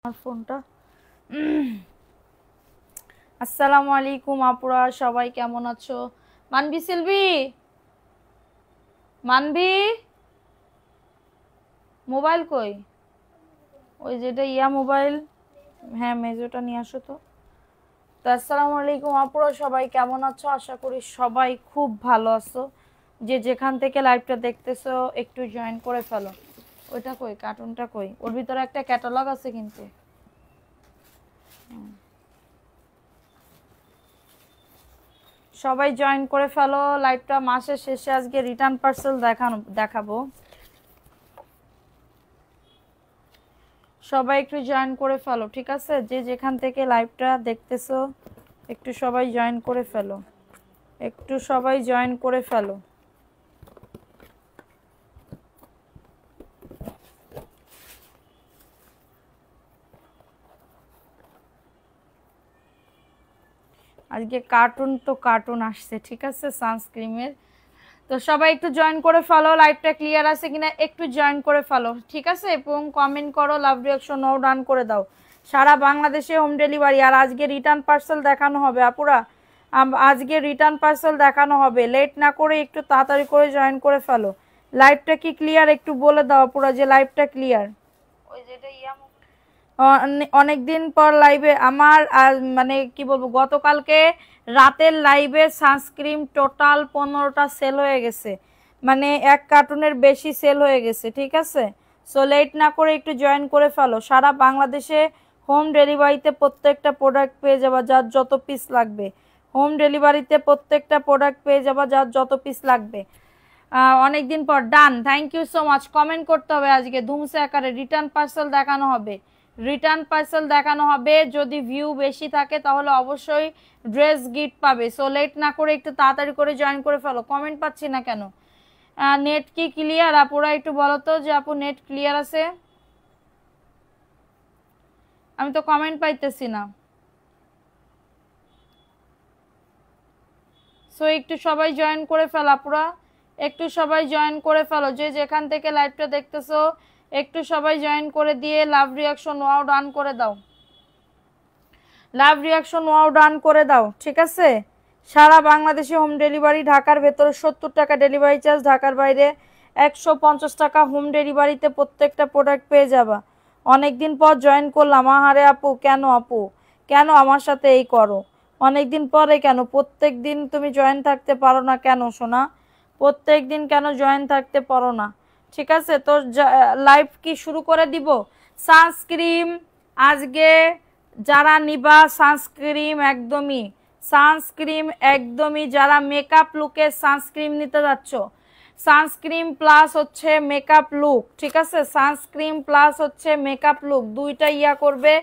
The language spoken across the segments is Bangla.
আমার ফোনটা আসসালামু আলাইকুম আপুরা, সবাই কেমন আছো? মানবি সিলভি, মানবি মোবাইল কই? ওই যেটা মোবাইল, হ্যাঁ মেজোটা নিয়ে আসো তো। তো আসসালামু আলাইকুম আপুরা, সবাই কেমন আছো? আশা করি সবাই খুব ভালো আছো। যে যেখান থেকে লাইভটা দেখতেছো একটু জয়েন করে ফেলো। ওইটা কই, কার্টুনটা কই? ওর ভিতরে একটা ক্যাটালগ আছে কিন্তু। সবাই জয়েন করে ফেলো লাইভটা। মাসের শেষে আজকে রিটার্ন পার্সেল দেখাবো। সবাই একটু জয়েন করে ফেলো, ঠিক আছে? যে যেখান থেকে লাইভটা দেখতেছো একটু সবাই জয়েন করে ফেলো, একটু সবাই জয়েন করে ফেলো। আজকে কার্টুন আসছে, ঠিক আছে, সানস্ক্রিমের। তো সবাই একটু জয়েন করে ফেলো। লাইভটা ক্লিয়ার আছে কিনা একটু জয়েন করে ফেলো, ঠিক আছে? এবং কমেন্ট করো, লাভ রিঅ্যাকশন ও ডান করে দাও। সারা বাংলাদেশে হোম ডেলিভারি। আর আজকে রিটার্ন পার্সেল দেখানো হবে আপুরা, আজকে রিটার্ন পার্সেল দেখানো হবে। লেট না করে একটু তাড়াতাড়ি করে জয়েন করে ফেলো। লাইভটা কি ক্লিয়ার একটু বলে দাও আপুরা যে লাইভটা ক্লিয়ার। ওই যেটা অনেকদিন পর লাইভে আমার মানে কি বলবো, গতকালকে রাতের লাইভে সানস্ক্রিন টোটাল 15টা সেল হয়ে গেছে, মানে এক কার্টুনের বেশি সেল হয়ে গেছে, ঠিক আছে? সো লেট না করে একটু জয়েন করে ফেলো। সারা বাংলাদেশে হোম ডেলিভারিতে প্রত্যেকটা প্রোডাক্ট পেয়ে যাবা যার যত পিস লাগবে। হোম ডেলিভারিতে প্রত্যেকটা প্রোডাক্ট পেয়ে যাবা যার যত পিস লাগবে। অনেকদিন পর done, thank you so much. Comment করতে হবে আজকে ধুমসে আকারে। রিটার্ন পার্সেল দেখানো হবে, রিটার্ন পার্সেল দেখানো হবে। যদি ভিউ বেশি থাকে তাহলে অবশ্যই ড্রেস গিফট পাবে। সো লেট না করে একটু তাড়াতাড়ি করে জয়েন করে ফেলো। কমেন্ট পাচ্ছি না কেন? নেট কি ক্লিয়ার আপুরা? একটু বলো তো যে আপু নেট ক্লিয়ার আছে। আমি তো কমেন্ট পাইতেছি না। সো একটু সবাই জয়েন করে ফেলো আপুরা, একটু সবাই জয়েন করে ফেলো। যে যেখান থেকে লাইভটা দেখতেছো একটু সবাই জয়েন করে দিয়ে লাভ রিঅ্যাকশন ওয়াও ডান করে দাও। লাভ রিঅ্যাকশন ওয়াও ডান করে দাও, ঠিক আছে? সারা বাংলাদেশে হোম ডেলিভারি। ঢাকার ভেতরে 70 টাকা ডেলিভারি চার্জ, ঢাকার বাইরে 150 টাকা হোম ডেলিভারিতে প্রত্যেকটা প্রোডাক্ট পেয়ে যাবা। অনেকদিন পর জয়েন করলাম। আহারে আপু, কেন আপু, কেন আমার সাথে এই করো? অনেকদিন পরে কেন? প্রত্যেক দিন তুমি জয়েন থাকতে পারো না কেন সোনা? প্রত্যেক দিন কেন জয়েন থাকতে পারো না? ঠিক আছে, তো লাইভ কি শুরু করে দিব? সানস্ক্রিন আজকে যারা নিবা সানস্ক্রিন একদমই যারা মেকআপ লুকের সানস্ক্রিন নিতে যাচ্ছ, সানস্ক্রিন প্লাস হচ্ছে মেকআপ লুক, ঠিক আছে? সানস্ক্রিন প্লাস হচ্ছে মেকআপ লুক, দুইটা করবে।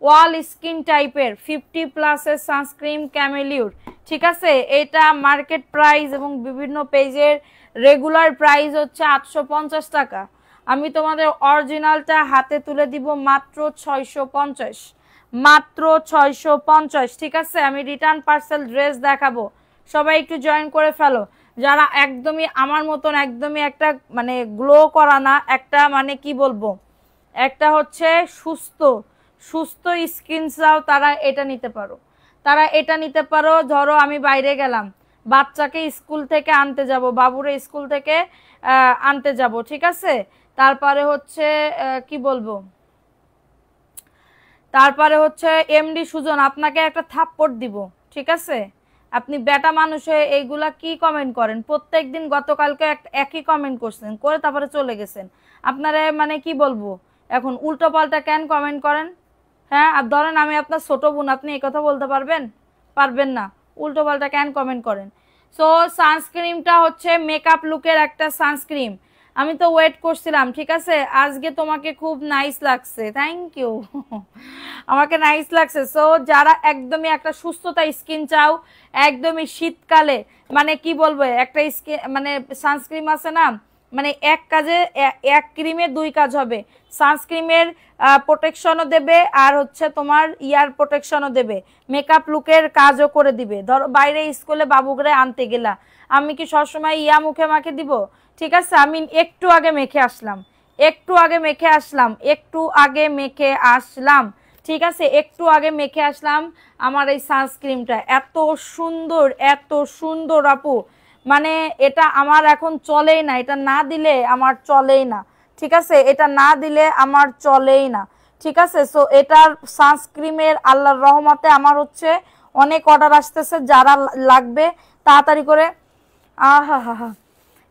ওয়াল স্কিন টাইপের 50+ সানস্ক্রিন ক্যামেলিউর, ঠিক আছে? এটা মার্কেট প্রাইস এবং বিভিন্ন পেজের রেগুলার প্রাইস হচ্ছে 850 টাকা। আমি তোমাদের অরিজিনালটা হাতে তুলে দিব মাত্র 650, মাত্র 650, ঠিক আছে? আমি রিটার্ন পার্সেল ড্রেস দেখাবো, সবাই একটু জয়েন করে ফেলো। যারা একদমই আমার মতন একদমই একটা মানে গ্লো করা না, একটা মানে কি বলবো, একটা হচ্ছে সুস্থ সুস্থ স্কিন চাও, তারা এটা নিতে পারো, তারা এটা নিতে পারো। ধরো আমি বাইরে গেলাম, বাচ্চাকে স্কুল থেকে আনতে যাব, বাবুরে স্কুল থেকে আনতে যাব, ঠিক আছে? তারপরে হচ্ছে কি বলবো, তারপরে হচ্ছে এমডি সুজন আপনাকে একটা থাপ্পড় দিব, ঠিক আছে? আপনি বেটা মানুষ হয়ে এইগুলা কি কমেন্ট করেন? প্রত্যেক দিন গতকালকে একই কমেন্ট করছেন, করে তারপরে চলে গেছেন। আপনারা মানে কি বলবো, এখন উল্টো পাল্টা কেন কমেন্ট করেন? হ্যাঁ, আর ধরেন আমি আপনার ছোট বোন, আপনি এই কথা বলতে পারবেন? পারবেন না। উল্টো পাল্টা কেন কমেন্ট করেন? সো সানস্ক্রিনটা হচ্ছে মেকআপ লুকের একটা সানস্ক্রিন। আমি তো ওয়েট করছিলাম, ঠিক আছে? আজকে তোমাকে খুব নাইস লাগছে, থ্যাংক ইউ। আমাকে নাইস লাগছে। সো যারা একদমই একটা সুস্থতা স্কিন চাও, একদমই শীতকালে মানে কি বলবো, একটা স্কিন মানে সানস্ক্রিন আছে না, মানে এক কাজে এক ক্রিমে দুই কাজ হবে। সানস্ক্রিনের প্রোটেকশনও দেবে আর হচ্ছে তোমার প্রোটেকশনও দেবে, মেকআপ লুকের কাজও করে দিবে। ধরো বাইরে স্কুলে বাবুকে আনতে গেলা, আমি কি সবসময় মুখে মাখে দিব? ঠিক আছে, আমি একটু আগে মেখে আসলাম, একটু আগে মেখে আসলাম, একটু আগে মেখে আসলাম, ঠিক আছে, একটু আগে মেখে আসলাম আমার এই সানস্ক্রিনটা। এত সুন্দর, এত সুন্দর আপু, মানে এটা আমার এখন চলেই না, এটা না দিলে আমার চলেই না, ঠিক আছে, এটা না দিলে আমার চলেই না, ঠিক আছে। সো এটার সানস্ক্রিনের আল্লাহর রহমতে আমার হচ্ছে অনেক অর্ডার আসতেছে, যারা লাগবে তাড়াতাড়ি করে। আহা হা হা,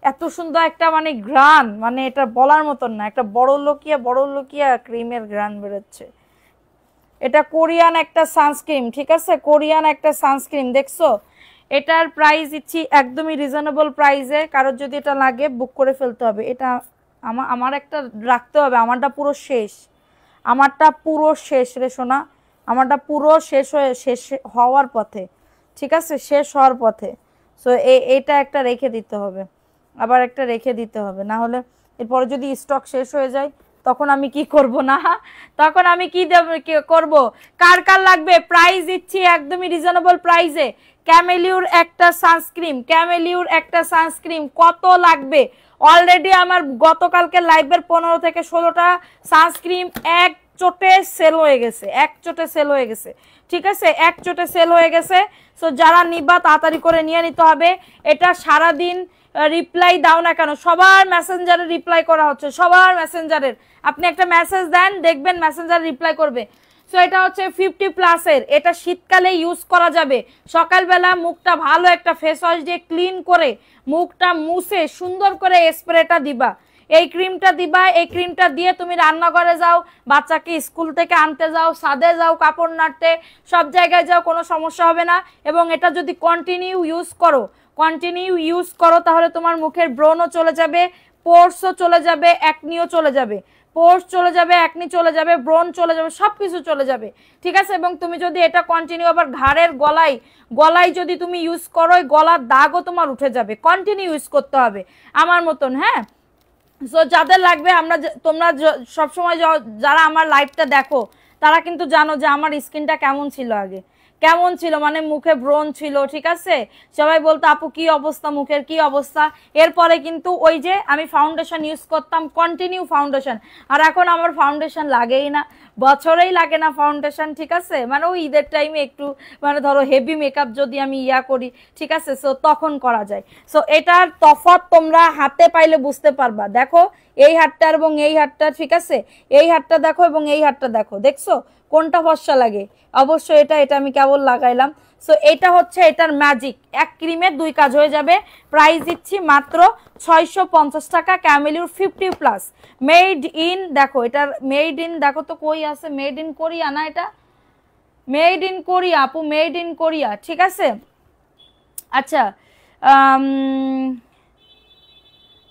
এত সুন্দর একটা মানে গ্রান, মানে এটা বলার মতন না, একটা বড় লোকিয়া ক্রিমের গ্রান বেরোচ্ছে। এটা কোরিয়ান একটা সানস্ক্রিন, ঠিক আছে, কোরিয়ান একটা সানস্ক্রিন, দেখছো। এটার প্রাইস দিচ্ছি একদমই রিজনেবল প্রাইসে, কারোর যদি এটা লাগে বুক করে ফেলতে হবে। এটা আমার একটা রাখতে হবে, আমারটা পুরো শেষ, আমারটা পুরো শেষ রে সোনা, আমারটা পুরো শেষ হওয়ার পথে, ঠিক আছে, শেষ হওয়ার পথে। সো এইটা একটা রেখে দিতে হবে, আবার একটা রেখে দিতে হবে, না হলে এরপরে যদি স্টক শেষ হয়ে যায় তখন আমি কি করব, না তখন আমি কি করব। কার কার লাগবে প্রাইস দিচ্ছি একদমই রিজনেবল প্রাইসে। ক্যামেলিউর একটা সানস্ক্রিন, ক্যামেলিউর একটা সানস্ক্রিন কত লাগবে? অলরেডি আমার গতকালকে লাইভের 15 থেকে 16টা সানস্ক্রিন এক চোটে সেল হয়ে গেছে, এক চোটে সেল হয়ে গেছে, ঠিক আছে, এক চোটে সেল হয়ে গেছে। সো যারা নিবা তাড়াতাড়ি করে নিয়ে নিতে হবে। এটা সারাদিন রিপ্লাই দাও না কেন, সবার মেসেঞ্জারে রিপ্লাই করা হচ্ছে, সবার মেসেঞ্জারের। আপনি একটা মেসেজ দেন, দেখবেন মেসেঞ্জার রিপ্লাই করবে। সো এটা হচ্ছে 50+ এর, এটা শীতকালে ইউজ করা যাবে। সকালবেলা মুখটা ভালো একটা ফেস ওয়াশ দিয়ে ক্লিন করে মুখটা মুছে সুন্দর করে স্প্রেটা দিবা, এই ক্রিমটা দিবা। এই ক্রিমটা দিয়ে তুমি রান্নাঘরে যাও, বাচ্চাকে স্কুল থেকে আনতে যাও, ছাদে যাও, কাপড় নাড়তে, সব জায়গায় যাও, কোনো সমস্যা হবে না। এবং এটা যদি কন্টিনিউ ইউজ করো তাহলে তোমার মুখের ব্রণও চলে যাবে, পোর্সও চলে যাবে, একনিও চলে যাবে, পোর্স চলে যাবে, একনি চলে যাবে, ব্রণ চলে যাবে, সবকিছু চলে যাবে, ঠিক আছে। এবং তুমি যদি এটা কন্টিনিউ আবার ঘাড়ের গলায় যদি তুমি ইউজ করো, গলার দাগও তোমার উঠে যাবে। কন্টিনিউ ইউজ করতে হবে আমার মতন, হ্যাঁ। সো যাদের লাগবে, তোমরা সবসময় যারা আমার লাইভটা দেখো তারা কিন্তু জানো যে আমার স্কিনটা কেমন ছিল আগে, কেমন ছিল, মানে মুখে ব্রণ ছিল, ঠিক আছে। সবাই বলতো আপু কি অবস্থা, মুখের কি অবস্থা। এরপরে কিন্তু ওই যে আমি ফাউন্ডেশন ইউজ করতাম, কন্টিনিউ ফাউন্ডেশন, আর এখন আমার ফাউন্ডেশন লাগেই না, বছরেই লাগে না ফাউন্ডেশন, ঠিক আছে। মানে ওই ঈদের টাইমে একটু মানে ধরো হেভি মেকআপ যদি আমি করি, ঠিক আছে, সো তখন করা যায়। সো এটার তফাৎ তোমরা হাতে পাইলে বুঝতে পারবা। দেখো এই হাতটা এবং এই হাতটা, ঠিক আছে, এই হাতটা দেখো এবং এই হাতটা দেখো, দেখছো কোনটা ফর্সা লাগে। অবশ্যই এটা আমি কেবল লাগাইলাম। সো এটা হচ্ছে এটার ম্যাজিক, এক ক্রিমে দুই কাজ হয়ে যাবে। প্রাইস দিচ্ছি মাত্র 650 টাকা, ক্যামেলিউর 50+, মেড ইন। দেখো এটার মেড ইন, দেখো তো কই আছে, মেড ইন কোরিয়া না, এটা মেড ইন কোরিয়া আপু, মেড ইন কোরিয়া, ঠিক আছে। আচ্ছা,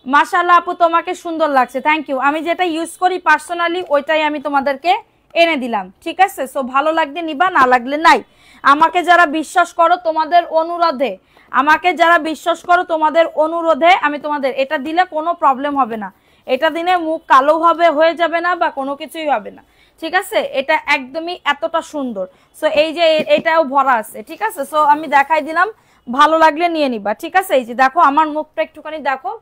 মাশাআল্লাহ আপু তোমাকে সুন্দর লাগছে, থ্যাংক ইউ। আমি যেটা ইউজ করি পার্সোনালি ওইটাই আমি তোমাদেরকে এনে দিলাম, ঠিক আছে। সো ভালো লাগলে নিবা, না লাগলে নাই। আমাকে যারা বিশ্বাস করো তোমাদের অনুরোধে, আমি তোমাদের এটা দিলে কোনো প্রবলেম হবে না, এটা দিনে মুখ কালো হয়ে যাবে না বা কোনো কিছুই হবে না, ঠিক আছে। এটা একদমই এতটা সুন্দর। সো এই যে এটাও ভরা আছে, ঠিক আছে। সো আমি দেখাই দিলাম, ভালো লাগলে নিয়ে নিবা, ঠিক আছে। এই যে দেখো আমার মুখটা একটুখানি দেখো,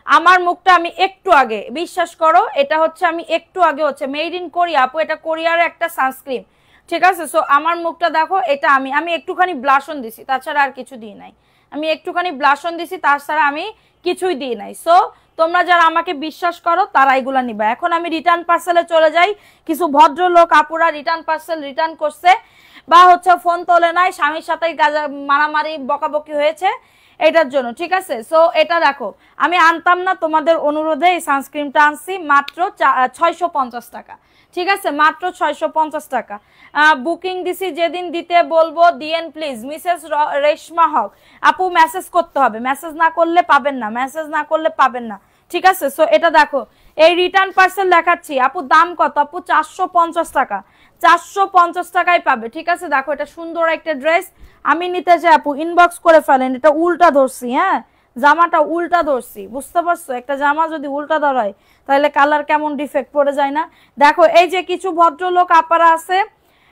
আমার মুখটা আমি একটু আগে, বিশ্বাস করো এটা হচ্ছে আমি একটু আগে হচ্ছে মেড ইন কোরিয়া আপু, এটা কোরিয়ার একটা সানস্ক্রিন, ঠিক আছে। সো আমার মুখটা দেখো, এটা আমি একটুখানি ব্লাশন দিছি, তাছাড়া আর কিছু দিই নাই। আমি একটুখানি ব্লাশন দিছি, তাছাড়া আমি কিছুই দিই নাই। সো তোমরা যারা আমাকে বিশ্বাস করো তারা এগুলা নিবা। এখন আমি রিটার্ন পার্সেলে চলে যাই। কিছু ভদ্রলোক আপুরা রিটার্ন পার্সেল রিটার্ন করছে, বা হচ্ছে ফোন তোলে নাই, স্বামীর সাথে মারামারি বকাবকি হয়েছে এটার জন্য, ঠিক আছে। সো এটা দেখো, আমি আনতাম না, তোমাদের অনুরোধে এই সানস্ক্রিনটা আনছি মাত্র 650 টাকা, ঠিক আছে, মাত্র 650 টাকা। বুকিং দিছি, যেদিন দিতে বলবো দিয়েন প্লিজ। মিসেস রেশমা হক আপু, মেসেজ করতে হবে, মেসেজ না করলে পাবেন না, মেসেজ না করলে পাবেন না, ঠিক আছে। সো এটা দেখো, এই রিটার্ন পার্সেল দেখাচ্ছি আপু, দাম কত আপু? 450 টাকা, 450 টাকায় পাবে, ঠিক আছে। দেখো এটা সুন্দর একটা ড্রেস, আমি নিতে চাই আপু ইনবক্স করে ফেলেন। এটা উল্টা ধরছি, হ্যাঁ, জামাটা উল্টা ধরছি, বুঝতে পারছো? একটা জামা যদি উল্টা ধরায় তাহলে কালার কেমন ডিফেক্ট পড়ে যায় না। দেখো এই যে কিছু ভদ্রলোক আপারা আছে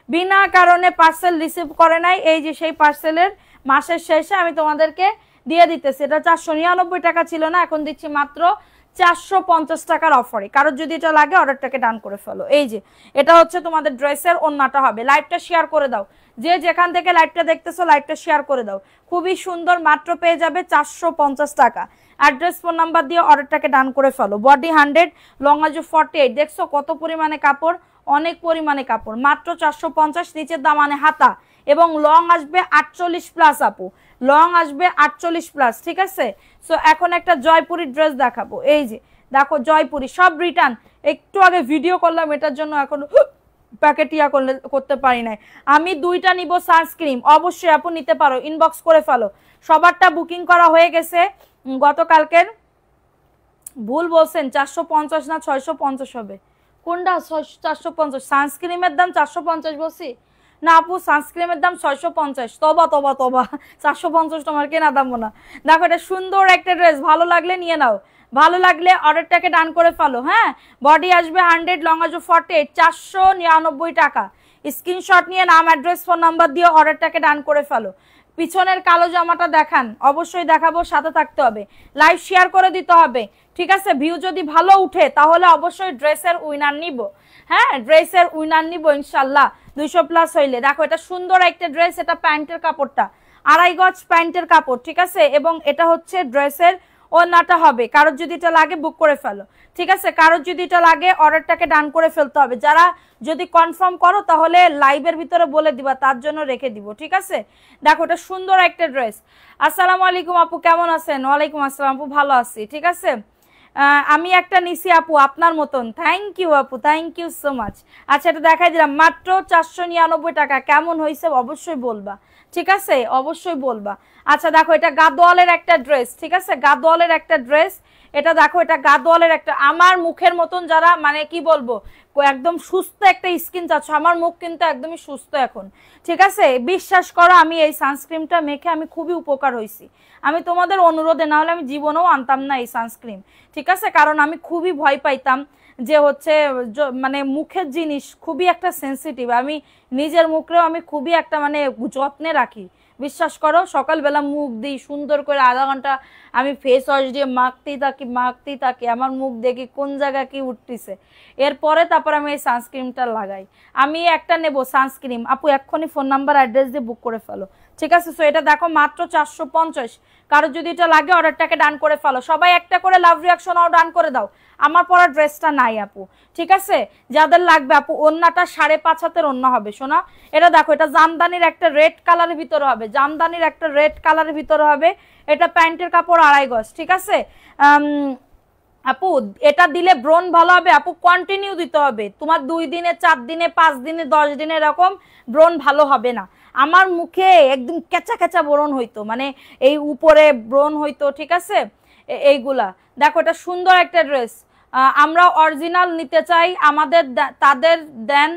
বিনা কারণে পার্সেল রিসিভ করে নাই, এই যে সেই পার্সেলের মাসের শেষে আমি তোমাদেরকে দিয়ে দিতেছি। এটা 499 টাকা ছিল না, এখন দিচ্ছি মাত্র 450 টাকার অফারে। কারোর যদি এটা লাগে অর্ডারটাকে ডান করে ফেলো। এই যে এটা হচ্ছে তোমাদের ড্রেসের ওন্নাটা হবে। লাইভটা শেয়ার করে দাও, যে যেখান থেকে লাইভটা দেখতেছো লাইভটা শেয়ার করে দাও। খুবই সুন্দর, মাত্র পেয়ে যাবে 450 টাকা। অ্যাড্রেস ফোন নাম্বার দিয়ে অর্ডারটাকে ডান করে ফেলো। বডি 100, লং আজু 48। দেখছো কত পরিমাণে কাপড়, অনেক পরিমাণে কাপড়, মাত্র 450। নিচের দামানে হাতা এবং লং আসবে 48 প্লাস আপু, লং আসবে 48 প্লাস, ঠিক আছে। সো এখন একটা জয়পুরি ড্রেস দেখাবো। এই যে দেখো জয়পুরি, সব রিটার্ন। একটু আগে ভিডিও করলাম এটার জন্য এখন প্যাকেট ইয়া করতে পারি নাই। আমি দুইটা নিব সানস্ক্রিন, অবশ্যই আপু নিতে পারো, ইনবক্স করে ফেলো। সবারটা বুকিং করা হয়ে গেছে গতকালকের। ভুল বলছেন, 450 না 650 হবে। কোনটা 450? সানস্ক্রিমের দাম 450 বলছি না আপু, সানস্ক্রিমের দাম 650। তবা তবা তবা, 450 তোমার কেনা দাম না। দেখো এটা সুন্দর একটা ড্রেস, ভালো লাগলে নিয়ে নাও, ভালো লাগলে অর্ডারটাকে ডান করে ফেলো। হ্যাঁ, বডি আসবে 100, লং আসবে 48, 499 টাকা। স্ক্রিনশট নিয়ে নাম, অ্যাড্রেস, ফোন নাম্বার দিয়ে অর্ডারটাকে ডান করে ফেলো। পিছনের কালো জামাটা দেখান, অবশ্যই দেখাবো, সাথে থাকতে হবে, লাইভ শেয়ার করে দিতে হবে, ঠিক আছে। ভিউ যদি ভালো উঠে তাহলে অবশ্যই ড্রেসের উইনার নিব। হ্যাঁ, ড্রেসের উইনার নিব ইনশাল্লাহ 200 প্লাস হইলে। দেখো এটা সুন্দর একটা ড্রেস, এটা প্যান্টের কাপড়টা 2.5 গজ প্যান্টের কাপড়, ঠিক আছে। এবং এটা হচ্ছে ড্রেসের ওড়নাটা হবে। কারোর যদি এটা লাগে বুক করে ফেলো, ঠিক আছে। কারোর যদি এটা লাগে অর্ডারটাকে ডান করে ফেলতে হবে। যারা যদি কনফার্ম করো তাহলে লাইভের ভিতরে বলে দিবা, তার জন্য রেখে দিব, ঠিক আছে। দেখো এটা সুন্দর একটা ড্রেস। আসসালামু আলাইকুম আপু, কেমন আছেন? ওয়ালাইকুম আসসালাম আপু, ভালো আছি, ঠিক আছে। আমি একটা নিছি আপু আপনার মতন, থ্যাংক ইউ আপু, থ্যাংক ইউ সো মাচ। আচ্ছা এটা দেখাই দিলাম, মাত্র 499 টাকা। কেমন হয়েছে অবশ্যই বলবা, ঠিক আছে, অবশ্যই বলবা। আচ্ছা দেখো এটা গাদোয়ালের একটা ড্রেস, ঠিক আছে, গাদোয়ালের একটা ড্রেস। এটা দেখো এটা গাদোয়ালের একটা, আমার মুখের মতন যারা মানে কি বলবো একদম সুস্থ একটা স্কিন চাচ্ছ, আমার মুখ কিন্তু একদমই সুস্থ এখন, ঠিক আছে। বিশ্বাস করো আমি এই সানস্ক্রিনটা মেখে আমি খুবই উপকার হয়েছি। আমি তোমাদের অনুরোধে, না হলে আমি জীবনেও আনতাম না এই সানস্ক্রিন, ঠিক আছে। কারণ আমি খুবই ভয় পাইতাম যে হচ্ছে মানে মুখের জিনিস খুবই একটা সেন্সিটিভ। আমি নিজের মুখেও আমি খুবই একটা মানে যত্নে রাখি। বিশ্বাস করো সকালবেলা মুখ দিই সুন্দর করে, আধা ঘন্টা আমি ফেস ওয়াশ দিয়ে মাখতেই থাকি, আমার মুখ দেখি কোন জায়গায় কি উঠতেছে। এরপরে তারপর আমি এই সানস্ক্রিনটা লাগাই। আমি একটা নেব সানস্ক্রিন আপু, এক্ষুনি ফোন নাম্বার অ্যাড্রেস দিয়ে বুক করে ফেলো, ঠিক আছে। সো এটা দেখো মাত্র 450। কারো যদি এটা লাগে অর্ডারটাকে ডান করে ফেলো। সবাই একটা করে লাভ রিয়াকশনও ডান করে দাও। আমার পরা ড্রেসটা নাই আপু, ঠিক আছে। যাদের লাগবে আপু, ওন্নাটা 5.5 হাতের ওন্না হবে সোনা। এটা দেখো এটা জামদানির একটা রেড কালারের ভিতরে হবে, জামদানির একটা রেড কালারের ভিতরে হবে। এটা প্যান্টের কাপড় 2.5 গজ, ঠিক আছে। আপু এটা দিলে ব্রন ভালো হবে আপু, কন্টিনিউ দিতে হবে। তোমার 2 দিনে 4 দিনে 5 দিনে 10 দিনে এরকম ব্রন ভালো হবে না। আমার মুখে একদম কেঁচা কেঁচা ব্রন হইতো, মানে এই উপরে ব্রন হইতো, ঠিক আছে। এইগুলা দেখো এটা সুন্দর একটা ড্রেস। আমরা অরিজিনাল নিতে চাই, আমাদের তাদের দেন,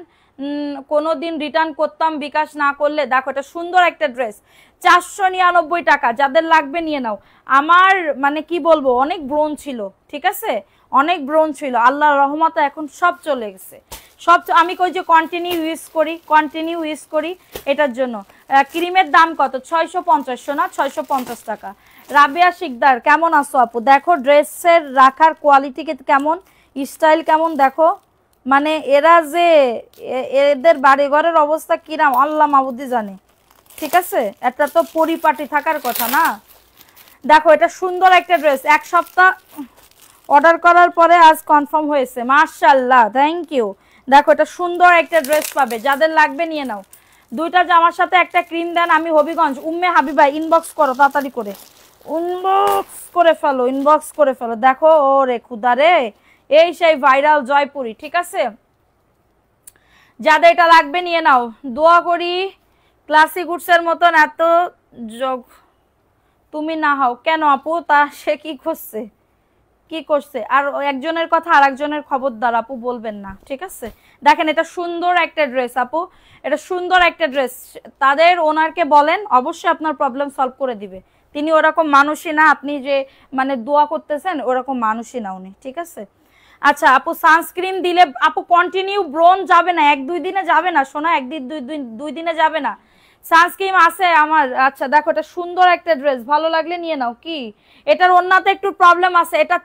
কোনোদিন রিটার্ন করতাম বিকাশ না করলে। দেখো এটা সুন্দর একটা ড্রেস, 499 টাকা। যাদের লাগবে নিয়ে নাও। আমার মানে কি বলবো অনেক ব্রণ ছিল, ঠিক আছে, অনেক ব্রণ ছিল, আল্লাহর রহমতে এখন সব চলে গেছে। সব আমি কই যে কন্টিনিউ ইউজ করি এটার জন্য। ক্রিমের দাম কত? 650 না, 650 টাকা। রাবিয়া শিকদার কেমন আছো আপু? দেখো ড্রেসের রাখার কোয়ালিটি কেমন, স্টাইল কেমন দেখো। মানে এরা যে এদের বাড়ি ঘরের অবস্থা কিরাম আল্লাহ মাবুদি জানে, ঠিক আছে। একটা তো পরিপাটি থাকার কথা না। দেখো এটা সুন্দর একটা ড্রেস, 1 সপ্তাহ অর্ডার করার পরে আজ কনফার্ম হয়েছে, মাশাআল্লাহ, থ্যাংক ইউ। দেখো এটা সুন্দর একটা ড্রেস পাবে, যাদের লাগবে নিয়ে নাও। 2টা জামার সাথে একটা ক্রিম দেন। আমি হবিগঞ্জ, উম্মে হাবিবা, ইনবক্স করো তাড়াতাড়ি করে, ইনবক্স করে ফেলো। দেখো ও রে খুদা রে, এই সেই ভাইরাল জয়পুরি, ঠিক আছে। যাদের এটা লাগবে নিয়ে নাও। দোয়া করি ক্লাসিক গুডসের মতন এত যোগ তুমি না হও। কেন আপু? তা সে কি করছে আর একজনের কথা আর একজনের খবরদার আপু বলবেন না, ঠিক আছে। দেখেন এটা সুন্দর একটা ড্রেস আপু, এটা সুন্দর একটা ড্রেস। তাদের ওনারকে বলেন, অবশ্যই আপনার প্রবলেম সলভ করে দিবে। তিনি ওরকম মানুষই না, আপনি যে মানে দোয়া করতেছেন ওরকম মানুষই না উনি, ঠিক আছে। আচ্ছা আপু সানস্ক্রিন দিলে আপু কন্টিনিউ ব্রন যাবে না, 1-2 দিনে যাবে না সোনা, 1-2 দিনে যাবে না। সানস্ক্রিন আছে আমার। আচ্ছা দেখো এটা সুন্দর একটা ড্রেস, ভালো লাগলে নিয়ে নাও। কি এটার ওন্নাতে একটু প্রবলেম আছে, এটা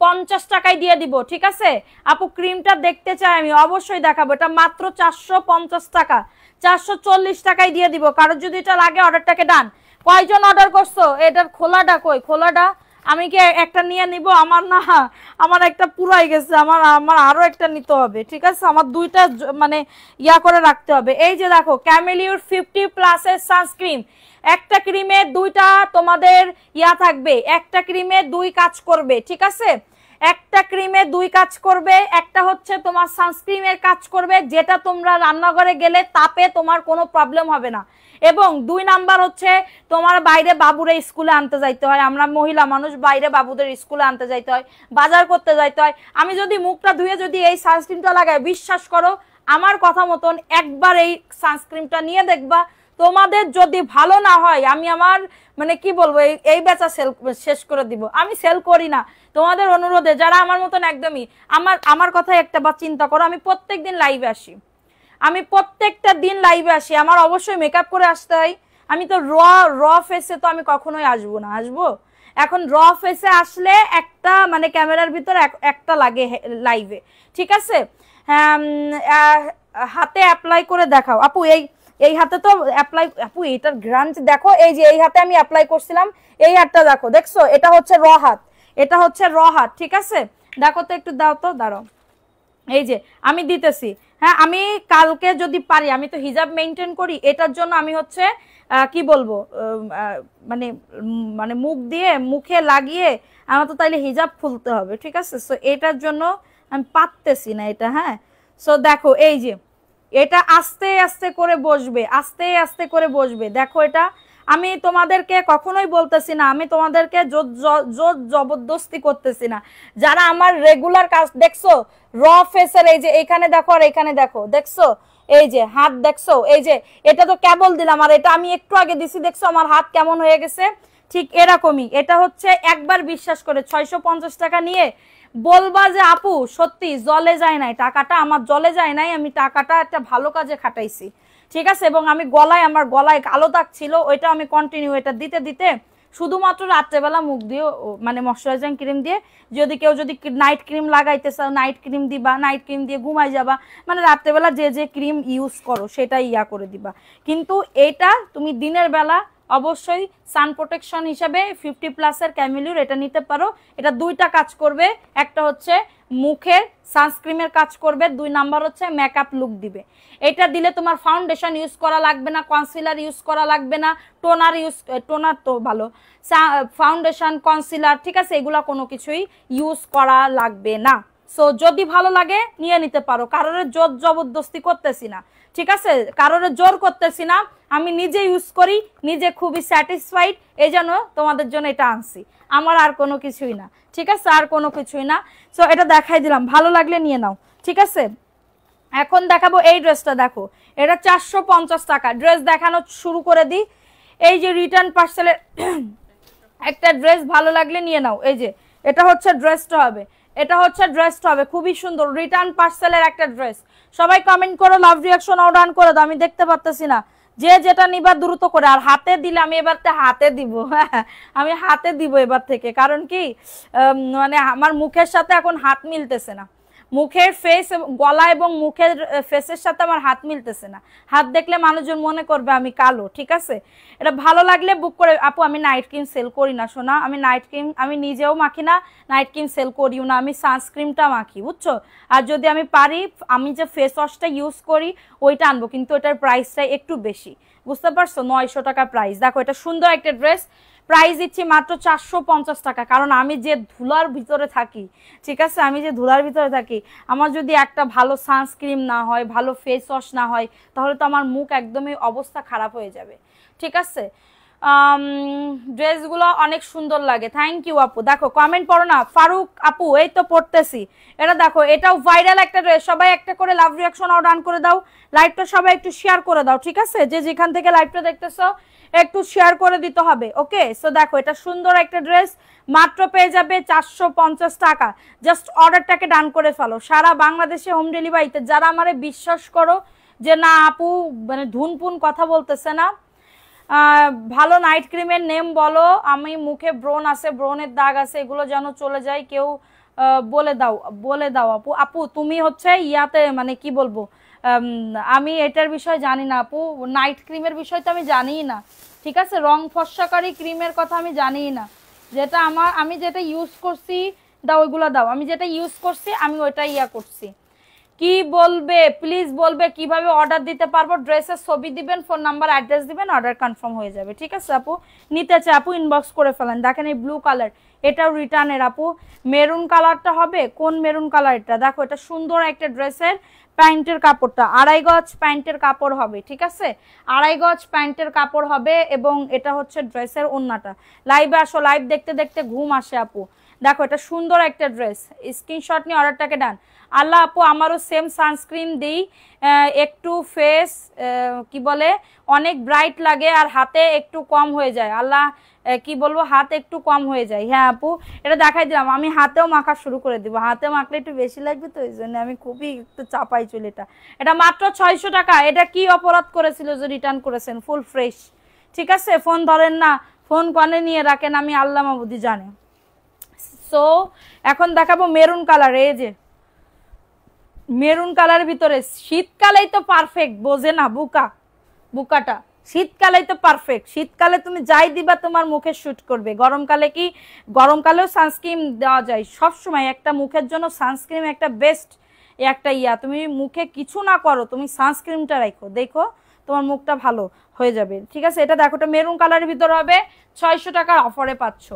50 টাকায় দিয়ে দিব, ঠিক আছে আপু? ক্রিমটা দেখতে চাই আমি, অবশ্যই দেখাবো। এটা মাত্র 450 টাকা, 440 টাকায় দিয়ে দিব। কারোর যদি এটা লাগে অর্ডারটাকে ডান। কয়জন অর্ডার করছো? এটার খোলাটা কই? খোলাটা আমি কি একটা নিয়ে নিব? আমার না, আমার একটা পুরাই গেছে, আমার আমার আরো একটা নিতে হবে, ঠিক আছে? আমার দুইটা মানে ইয়া করে রাখতে হবে। এই যে দেখো ক্যামেলিউর 50+ এর সানস্ক্রিন, একটা ক্রিমে দুইটা তোমাদের ইয়া থাকবে, একটা ক্রিমে দুই কাজ করবে, ঠিক আছে? একটা ক্রিমে দুই কাজ করবে, একটা হচ্ছে তোমার সানস্ক্রিনের কাজ করবে, যেটা তোমরা রান্নাঘরে গেলে তাপে তোমার কোনো প্রবলেম হবে না। এবং 2 নাম্বার হচ্ছে তোমার বাইরে বাবুরে স্কুলে আনতে যাইতে হয়, আমরা মহিলা মানুষ, বাইরে বাবুদের স্কুলে আনতে যাইতে হয়, বাজার করতে যাইতে হয়। আমি যদি মুখটা ধুয়ে যদি এই সানস্ক্রিনটা লাগাই, বিশ্বাস করো আমার কথা মতন একবার এই সানস্ক্রিনটা নিয়ে দেখবা, তোমাদের যদি ভালো না হয় আমি আমার মানে কি বলবো, এই বেচা সেল শেষ করে দিব। আমি সেল করি না, তোমাদের অনুরোধে যারা আমার মতন একদমই, আমার কথা একটা বার চিন্তা করো। আমি প্রত্যেকদিন লাইভে আসি, আমি প্রত্যেকটা দিন লাইভে আসি, আমার অবশ্যই মেকআপ করে আসতে হয়। আমি তো র ফেসে তো আমি কখনোই আসবো না, আসবো? এখন র ফেসে আসলে একটা মানে ক্যামেরার ভিতর একটা লাগে লাইভে, ঠিক আছে? হাতে অ্যাপ্লাই করে দেখাও আপু। এই হাতে তো অ্যাপ্লাই, আপু এটার গ্রান্ট দেখো, এই যে এই হাতে আমি অ্যাপ্লাই করছিলাম, এই হাতটা দেখো, দেখছো? এটা হচ্ছে র হাত, এটা হচ্ছে র হাত, ঠিক আছে? দেখো তো একটু, দাও তো, দাঁড়াও, এই যে আমি দিতেছি। হ্যাঁ, আমি কালকে যদি পারি, আমি তো হিজাব মেনটেন করি, এটার জন্য আমি হচ্ছে কি বলবো, মানে মানে মুখ দিয়ে মুখে লাগিয়ে আমার তো তাইলে হিজাব খুলতে হবে, ঠিক আছে? সো এটার জন্য আমি পারতেছি না এটা। হ্যাঁ, সো দেখো এই যে এটা আস্তে আস্তে করে বসবে, আস্তে আস্তে করে বসবে, দেখো এটা। আমি তোমাদেরকে কখনোই বলতেছি না, আমি তোমাদেরকে জোর জবরদস্তি করতেছি না। যারা আমার রেগুলার কাজ দেখছো, র ফেসের এই যে এখানে দেখো আর এখানে দেখো, দেখছো? এই যে হাত দেখছো, এই যে এটা তো কেবল দিলাম, আর এটা আমি একটু আগে দিছি, দেখছো আমার হাত কেমন হয়ে গেছে? ঠিক এরকমই। এটা হচ্ছে একবার বিশ্বাস করে 650 টাকা নিয়ে বলবা যে আপু সত্যি জলে যায় নাই, টাকাটা আমার জলে যায় নাই, আমি টাকাটা একটা ভালো কাজে খাটাইছি, ঠিক আছে? এবং আমি আমার গলায় কালো দাগ ছিল, ওইটা আমি কন্টিনিউ এটা দিতে দিতে শুধুমাত্র রাত্রেবেলা মুখ দিয়ে মানে ময়শ্চারাইজিং ক্রিম দিয়ে, যদি কেউ যদি নাইট ক্রিম লাগাইতে চাও নাইট ক্রিম দিবা, নাইট ক্রিম দিয়ে ঘুমাই যাবা, মানে রাত্রেবেলা যে যে ক্রিম ইউজ করো সেটাই ইয়া করে দিবা। কিন্তু এটা তুমি দিনের বেলা অবশ্যই সান প্রোটেকশন হিসাবে 50+ এর ক্যামেলিউর এটা নিতে পারো। এটা দুইটা কাজ করবে, একটা হচ্ছে মুখের সানস্ক্রিনের কাজ করবে, 2 নাম্বার হচ্ছে মেকআপ লুক দিবে। এটা দিলে তোমার ফাউন্ডেশন ইউজ করা লাগবে না, কনসিলার ইউজ করা লাগবে না, টোনার তো ভালো, ফাউন্ডেশন কনসিলার, ঠিক আছে, এগুলা কোনো কিছুই ইউজ করা লাগবে না। সো যদি ভালো লাগে নিয়ে নিতে পারো, কারোর জোর জবরদস্তি করতেছি না, ঠিক আছে? কারোর জোর করতেছি না, আমি নিজে ইউজ করি, নিজে খুবই স্যাটিসফাইড, এই জন্য তোমাদের জন্য এটা আনছি, আমার আর কোনো কিছুই না, ঠিক আছে? আর কোনো কিছুই না। সো এটা দেখাই দিলাম, ভালো লাগলে নিয়ে নাও, ঠিক আছে? এখন দেখাবো এই ড্রেসটা, দেখো এটা 450 টাকা। ড্রেস দেখানো শুরু করে দিই। এই যে রিটার্ন পার্সেলের একটা ড্রেস, ভালো লাগলে নিয়ে নাও। এই যে এটা হচ্ছে ড্রেসটা হবে, এটা হচ্ছে ড্রেসটা হবে, খুবই সুন্দর রিটার্ন পার্সেলের একটা ড্রেস। সবাই কমেন্ট করো, লাভ রিঅ্যাকশন অর্ডার করে দাও, আমি দেখতে পারতেছি না, যে যেটা নিবা দ্রুত করে। আর হাতে দিলে আমি এবার হাতে দিব, আমি হাতে দিব এবার থেকে, কারণ কি মানে আমার মুখের সাথে এখন হাত মিলতেছে না, মুখের ফেস গলা এবং মুখের ফেসের সাথে আমার হাত মিলতেছে না। হাত দেখলে মানুষজন মনে করবে আমি কালো, ঠিক আছে? এটা ভালো লাগলে বুক করে। আপু আমি নাইট ক্রিম সেল করি না সোনা, আমি নাইট ক্রিম আমি নিজেও মাখি না, নাইট ক্রিম সেল করিও না, আমি সানস্ক্রিনটা মাখি, বুঝছো? আর যদি আমি পারি, আমি যে ফেস ওয়াশটা ইউজ করি ওইটা আনবো, কিন্তু এটার প্রাইসটা একটু বেশি, বুঝতে পারছো? 900 টাকা প্রাইস। দেখো এটা সুন্দর একটা ড্রেস, প্রাইস দিচ্ছি মাত্র 450 টাকা, কারণ আমি যে ধুলার ভিতরে থাকি, ঠিক আছে, আমি যে ধুলার ভিতরে থাকি, আমার যদি একটা ভালো সানস্ক্রিন না হয়, ভালো ফেস ওয়াশ না হয়, তাহলে তো আমার মুখ একদমই অবস্থা খারাপ হয়ে যাবে, ঠিক আছে? ড্রেসগুলো অনেক সুন্দর লাগে, থ্যাংক ইউ আপু। দেখো কমেন্ট পড়ো না, ফারুক আপু এই তো পড়তেছি। এটা দেখো, এটাও ভাইরাল একটা ড্রেস, সবাই একটা করে লাভ রিঅ্যাকশন অন করে দাও, লাইভটা সবাই একটু শেয়ার করে দাও, ঠিক আছে? যে যেখান থেকে লাইভটা দেখতেছো একটু শেয়ার করে দিতে হবে, ওকে? সো দেখো এটা সুন্দর একটা ড্রেস, মাত্র পেয়ে যাবে 450 টাকা। জাস্ট অর্ডারটাকে ডান করে ফেলো, সারা বাংলাদেশে হোম ডেলিভারিতে। যারা আমারে বিশ্বাস করো যে না আপু মানে ধুনপুন কথা বলতেছে না, ভালো নাইট ক্রিমের নেম বলো, আমি মুখে ব্রণ আছে, ব্রণের দাগ আছে, এগুলো যেন চলে যায়, কেউ বলে দাও আপু। আপু তুমি হচ্ছে ইয়াতে মানে কি বলবো, আমি এটার বিষয় জানি না আপু, নাইট ক্রিমের বিষয় তো আমি জানিই না, ঠিক আছে, রং ফর্সাকারী ক্রিমের কথা আমি জানিই না। যেটা আমি যেটা ইউজ করছি দাও, ওইগুলো দাও। আমি যেটা ইউজ করছি আমি ওইটাই ইয়া করছি। কি বলবে প্লিজ, বলবে কিভাবে অর্ডার দিতে পারবো, ড্রেসের ছবি দিবেন, ফোন নাম্বার অ্যাড্রেস দিবেন, অর্ডার কনফার্ম হয়ে যাবে, ঠিক আছে আপু। নিতে চাই আপু ইনবক্স করে ফেলেন। দেখেন এই ব্লু কালার, এটাও রিটার্নের আপু। মেরুন কালারটা হবে, কোন মেরুন কালার এটা দেখো, এটা সুন্দর একটা ড্রেসের প্যান্টের কাপড়টা 2.5 গজ প্যান্টের কাপড় হবে, ঠিক আছে, 2.5 গজ প্যান্টের কাপড় হবে। এবং এটা হচ্ছে ড্রেসের ওড়নাটা। লাইভে আসো, লাইভ দেখতে দেখতে ঘুম আসে আপু। দেখো এটা সুন্দর একটা ড্রেস, স্ক্রিনশট নিয়ে অর্ডারটাকে ডান। আল্লাহ আপু আমারও সেম সানস্ক্রিন দিই, একটু ফেস কি বলে অনেক ব্রাইট লাগে আর হাতে একটু কম হয়ে যায়। আল্লাহ কি বলবো, হাত একটু কম হয়ে যায়। হ্যাঁ আপু এটা দেখাই দিলাম, আমি হাতেও মাখা শুরু করে দিব, হাতে মাখলে একটু বেশি লাগবে তো, এই জন্য আমি খুবই একটু চাপাই চুল। এটা মাত্র 600 টাকা। এটা কি অপরাধ করেছিল যে রিটার্ন করেছেন? ফুল ফ্রেশ, ঠিক আছে, ফোন ধরেন না, ফোন কনে নিয়ে রাখেন, আমি আল্লাহ মাবুদি জানে। সো এখন দেখাবো মেরুন কালার, এই যে মেরুন কালারের ভিতরে, শীতকালেই তো পারফেক্ট, বোঝে না বুকাটা, শীতকালেই তো পারফেক্ট। শীতকালে তুমি যাই দিবা তোমার মুখে শুট করবে। গরমকালে কি, গরমকালেও সানস্ক্রিন দেওয়া যায়, সব সময় একটা মুখের জন্য সানস্ক্রিন একটা বেস্ট একটা ইয়া। তুমি মুখে কিছু না করো, তুমি সানস্ক্রিনটা রাখো, দেখো তোমার মুখটা ভালো হয়ে যাবে, ঠিক আছে। এটা দেখো, এটা মেরুন কালারের ভিতরে হবে, 600 টাকার অফারে পাচ্ছ,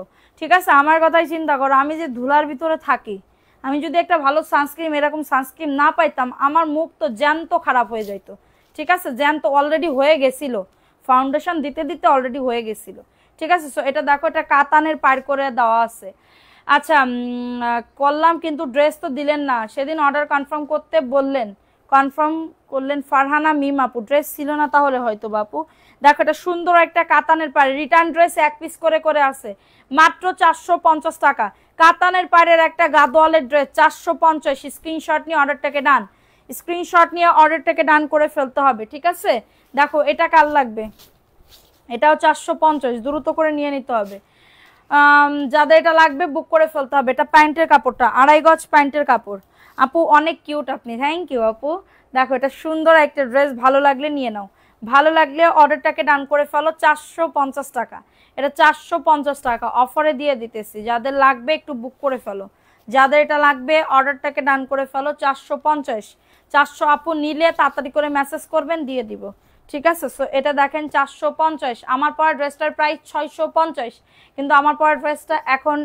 ঠিক আছে। আমার কথাই চিন্তা করো, আমি যে ধুলার ভিতরে থাকি, আমি যদি একটা ভালো সানস্ক্রিন এরকম সানস্ক্রিন না পাইতাম, আমার মুখ তো জ্যান্ত খারাপ হয়ে যাইতো, ঠিক আছে, জ্যান্ত অলরেডি হয়ে গেছিল, ফাউন্ডেশন দিতে দিতে অলরেডি হয়ে গেছিল, ঠিক আছে। সো এটা দেখো, এটা কাতানের পার করে দেওয়া আছে। আচ্ছা করলাম, কিন্তু ড্রেস তো দিলেন না, সেদিন অর্ডার কনফার্ম করতে বললেন, কনফার্ম করলেন ফারহানা মিম আপু, ড্রেস ছিল না তাহলে হয়তো বাপু। দেখো এটা সুন্দর একটা কাতানের পাড়ে, রিটার্ন ড্রেস এক পিস করে করে আছে, মাত্র 450 টাকা। কাতানের পাড়ের একটা গাদোয়ালের ড্রেস 450। স্ক্রিনশট নিয়ে অর্ডারটাকে ডান, স্ক্রিনশট নিয়ে অর্ডারটাকে ডান করে ফেলতে হবে, ঠিক আছে। দেখো এটা কার লাগবে, এটাও 450, দ্রুত করে নিয়ে নিতে হবে। যাদের এটা লাগবে বুক করে ফেলতে হবে। এটা প্যান্টের কাপড়টা 2.5 গজ প্যান্টের কাপড়। আপু অনেক কিউট আপনি, থ্যাংক ইউ আপু। দেখো এটা সুন্দর একটা ড্রেস, ভালো লাগলে নিয়ে নাও, ভালো লাগলে অর্ডারটাকে ডান করে ফেলো। 450 টাকা, এটা 450 টাকা অফারে দিয়ে দিতেছি। যাদের লাগবে একটু বুক করে ফেলো, যাদের এটা লাগবে অর্ডারটাকে ডান করে ফেলো। 450, 400 আপু নিলে তাড়াতাড়ি করে মেসেজ করবেন, দিয়ে দিব, ঠিক আছে। সো এটা দেখেন 450। আমার পরা ড্রেসটার প্রাইস 650, কিন্তু আমার পরা ড্রেসটা এখন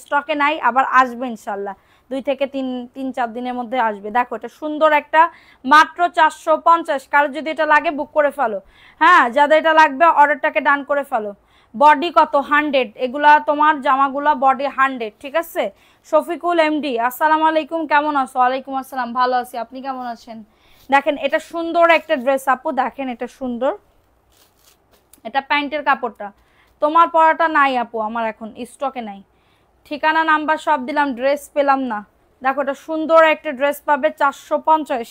স্টকে নাই, আবার আসবে ইনশাল্লাহ 2 থেকে 3-4 দিনের মধ্যে আসবে। দেখো এটা সুন্দর একটা, মাত্র 450। কারো যদি এটা লাগে বুক করে ফেলো, হ্যাঁ, যাদের এটা লাগবে অর্ডারটাকে ডান করে ফেলো। বডি কত? 100, এগুলা তোমার জামাগুলা বডি 100, ঠিক আছে। শফিকুল এমডি আসসালামু আলাইকুম, কেমন আছো? ওয়ালাইকুম আসসালাম, ভালো আছি, আপনি কেমন আছেন? দেখেন এটা সুন্দর একটা ড্রেস আপু, দেখেন এটা সুন্দর, এটা প্যান্টের কাপড়টা। তোমার পরাটা নাই আপু, আমার এখন স্টকে নাই, ঠিকানা নাম্বার সব দিলাম, ড্রেস পেলাম না। দেখো এটা সুন্দর একটা ড্রেস পাবে 450।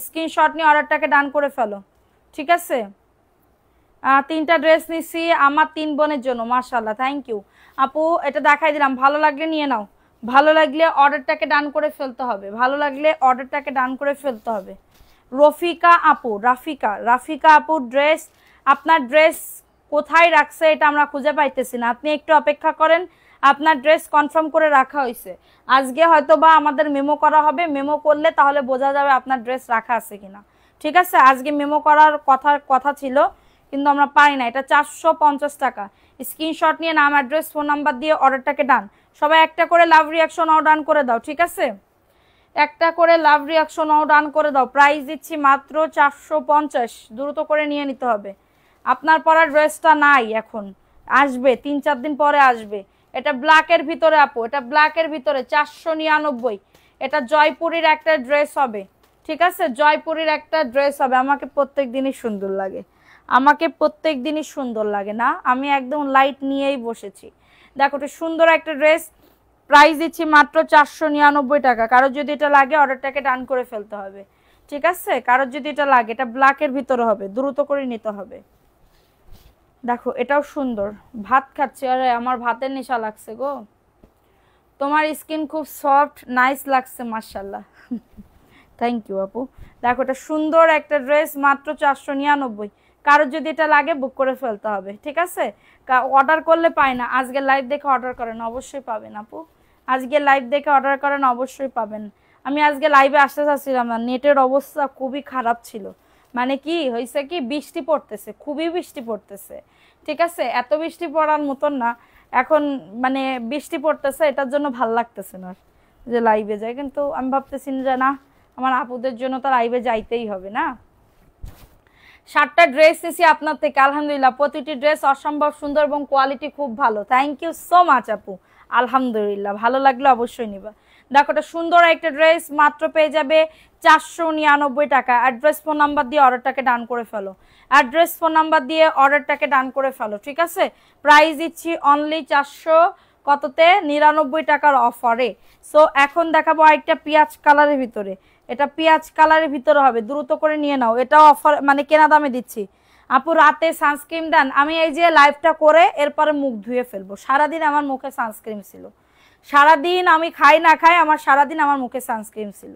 স্ক্রিনশট নিয়ে অর্ডারটাকে ডান করে ফেলো, ঠিক আছে। 3টা ড্রেস নিছি আমার 3 বোনের জন্য, মাশাআল্লাহ, থ্যাংক ইউ আপু। এটা দেখাই দিলাম, ভালো লাগলে নিয়ে নাও, ভালো লাগলে অর্ডারটাকে ডান করে ফেলতে হবে, ভালো লাগলে অর্ডারটাকে ডান করে ফেলতে হবে। রফিকা আপু, রাফিকা আপু ড্রেস, আপনার ড্রেস কোথায় রাখছে এটা আমরা খুঁজে পাইতেছি না, আপনি একটু অপেক্ষা করেন, আপনার ড্রেস কনফার্ম করে রাখা হয়েছে। আজকে হয়তো বা আমাদের মেমো করা হবে, মেমো করলে তাহলে বোঝা যাবে আপনার ড্রেস রাখা আছে কিনা, ঠিক আছে। আজকে মেমো করার কথা ছিল, কিন্তু আমরা পারি না। এটা 450 টাকা। স্ক্রিনশট নিয়ে নাম, অ্যাড্রেস, ফোন নাম্বার দিয়ে অর্ডারটাকে ডান। সবাই একটা করে লাভ রিয়াকশন অও ডান করে দাও, ঠিক আছে, একটা করে লাভ রিয়াকশন অও ডান করে দাও। প্রাইস দিচ্ছি মাত্র 450, দ্রুত করে নিয়ে নিতে হবে। আপনার পরা ড্রেসটা নাই এখন, আসবে 3-4 দিন পরে আসবে। এটা ব্ল্যাকের ভিতরে আপু, এটা ব্ল্যাকের ভিতরে 499। এটা জয়পুরীর একটা ড্রেস হবে, ঠিক আছে, জয়পুরীর একটা ড্রেস হবে। আমাকে প্রত্যেক দিনই সুন্দর লাগে, আমাকে প্রত্যেক দিনই সুন্দর লাগে না, আমি একদম লাইট নিয়েই বসেছি। দেখো এটা সুন্দর একটা ড্রেস, প্রাইস দিচ্ছি মাত্র 499 টাকা। কারো যদি এটা লাগে অর্ডারটাকে ডান করে ফেলতে হবে, ঠিক আছে। কারো যদি এটা লাগে, এটা ব্ল্যাকের ভিতরে হবে, দ্রুত করে নিতে হবে। দেখো এটাও সুন্দর, ভাত খাচ্ছে, আরে আমার ভাতের নেশা লাগছে গো। তোমার স্কিন খুব সফট নাইস লাগছে মাশাআল্লাহ। থ্যাংক ইউ আপু। দেখো এটা সুন্দর একটা ড্রেস, মাত্র 499। কারোর যদি এটা লাগে বুক করে ফেলতে হবে, ঠিক আছে? অর্ডার করলে পায় না, আজকে লাইভ দেখে অর্ডার করেন, অবশ্যই পাবেন আপু। আজকে লাইভ দেখে অর্ডার করেন, অবশ্যই পাবেন। আমি আজকে লাইভে আসতে চাচ্ছিলাম না, নেটের অবস্থা খুবই খারাপ ছিল। মানে কি হয়েছে কি, বৃষ্টি পড়তেছে, খুবই বৃষ্টি পড়তেছে, ঠিক আছে? এত বৃষ্টি পড়ার মতন না এখন, মানে বৃষ্টি পড়তেছে, এটার জন্য ভাল লাগতেছে না যে লাইভে যাই। কিন্তু আমি ভাবতেছি যে না, আমার আপুদের জন্য তো লাইভে যাইতেই হবে না। 7টা ড্রেস নিয়েছি আপনার থেকে, আলহামদুলিল্লাহ। প্রতিটি ড্রেস অসম্ভব সুন্দর এবং কোয়ালিটি খুব ভালো। থ্যাংক ইউ সো মাচ আপু, আলহামদুলিল্লাহ। ভালো লাগলে অবশ্যই নিবা। দেখো এটা সুন্দর একটা ড্রেস, মাত্র পেয়ে যাবে 499 টাকা। অ্যাড্রেস ফোন নাম্বার দিয়ে অর্ডারটাকে ডান করে ফেলো, অ্যাড্রেস ফোন নাম্বার দিয়ে অর্ডারটাকে ডান করে ফেলো, ঠিক আছে? প্রাইস দিচ্ছি অনলি 400 কততে 99 টাকার অফারে। সো এখন দেখাবো আরেকটা পেঁয়াজ কালারের ভিতরে, এটা পেঁয়াজ কালারের ভিতরে হবে, দ্রুত করে নিয়ে নাও। এটা অফার মানে কেনা দামে দিচ্ছি আপু। রাতে সানস্ক্রিন দেন, আমি এই যে লাইভটা করে এরপরে মুখ ধুয়ে ফেলবো। সারাদিন আমার মুখে সানস্ক্রিন ছিল, সারাদিন আমি খাই না খাই, আমার সারাদিন আমার মুখে সানস্ক্রিন ছিল,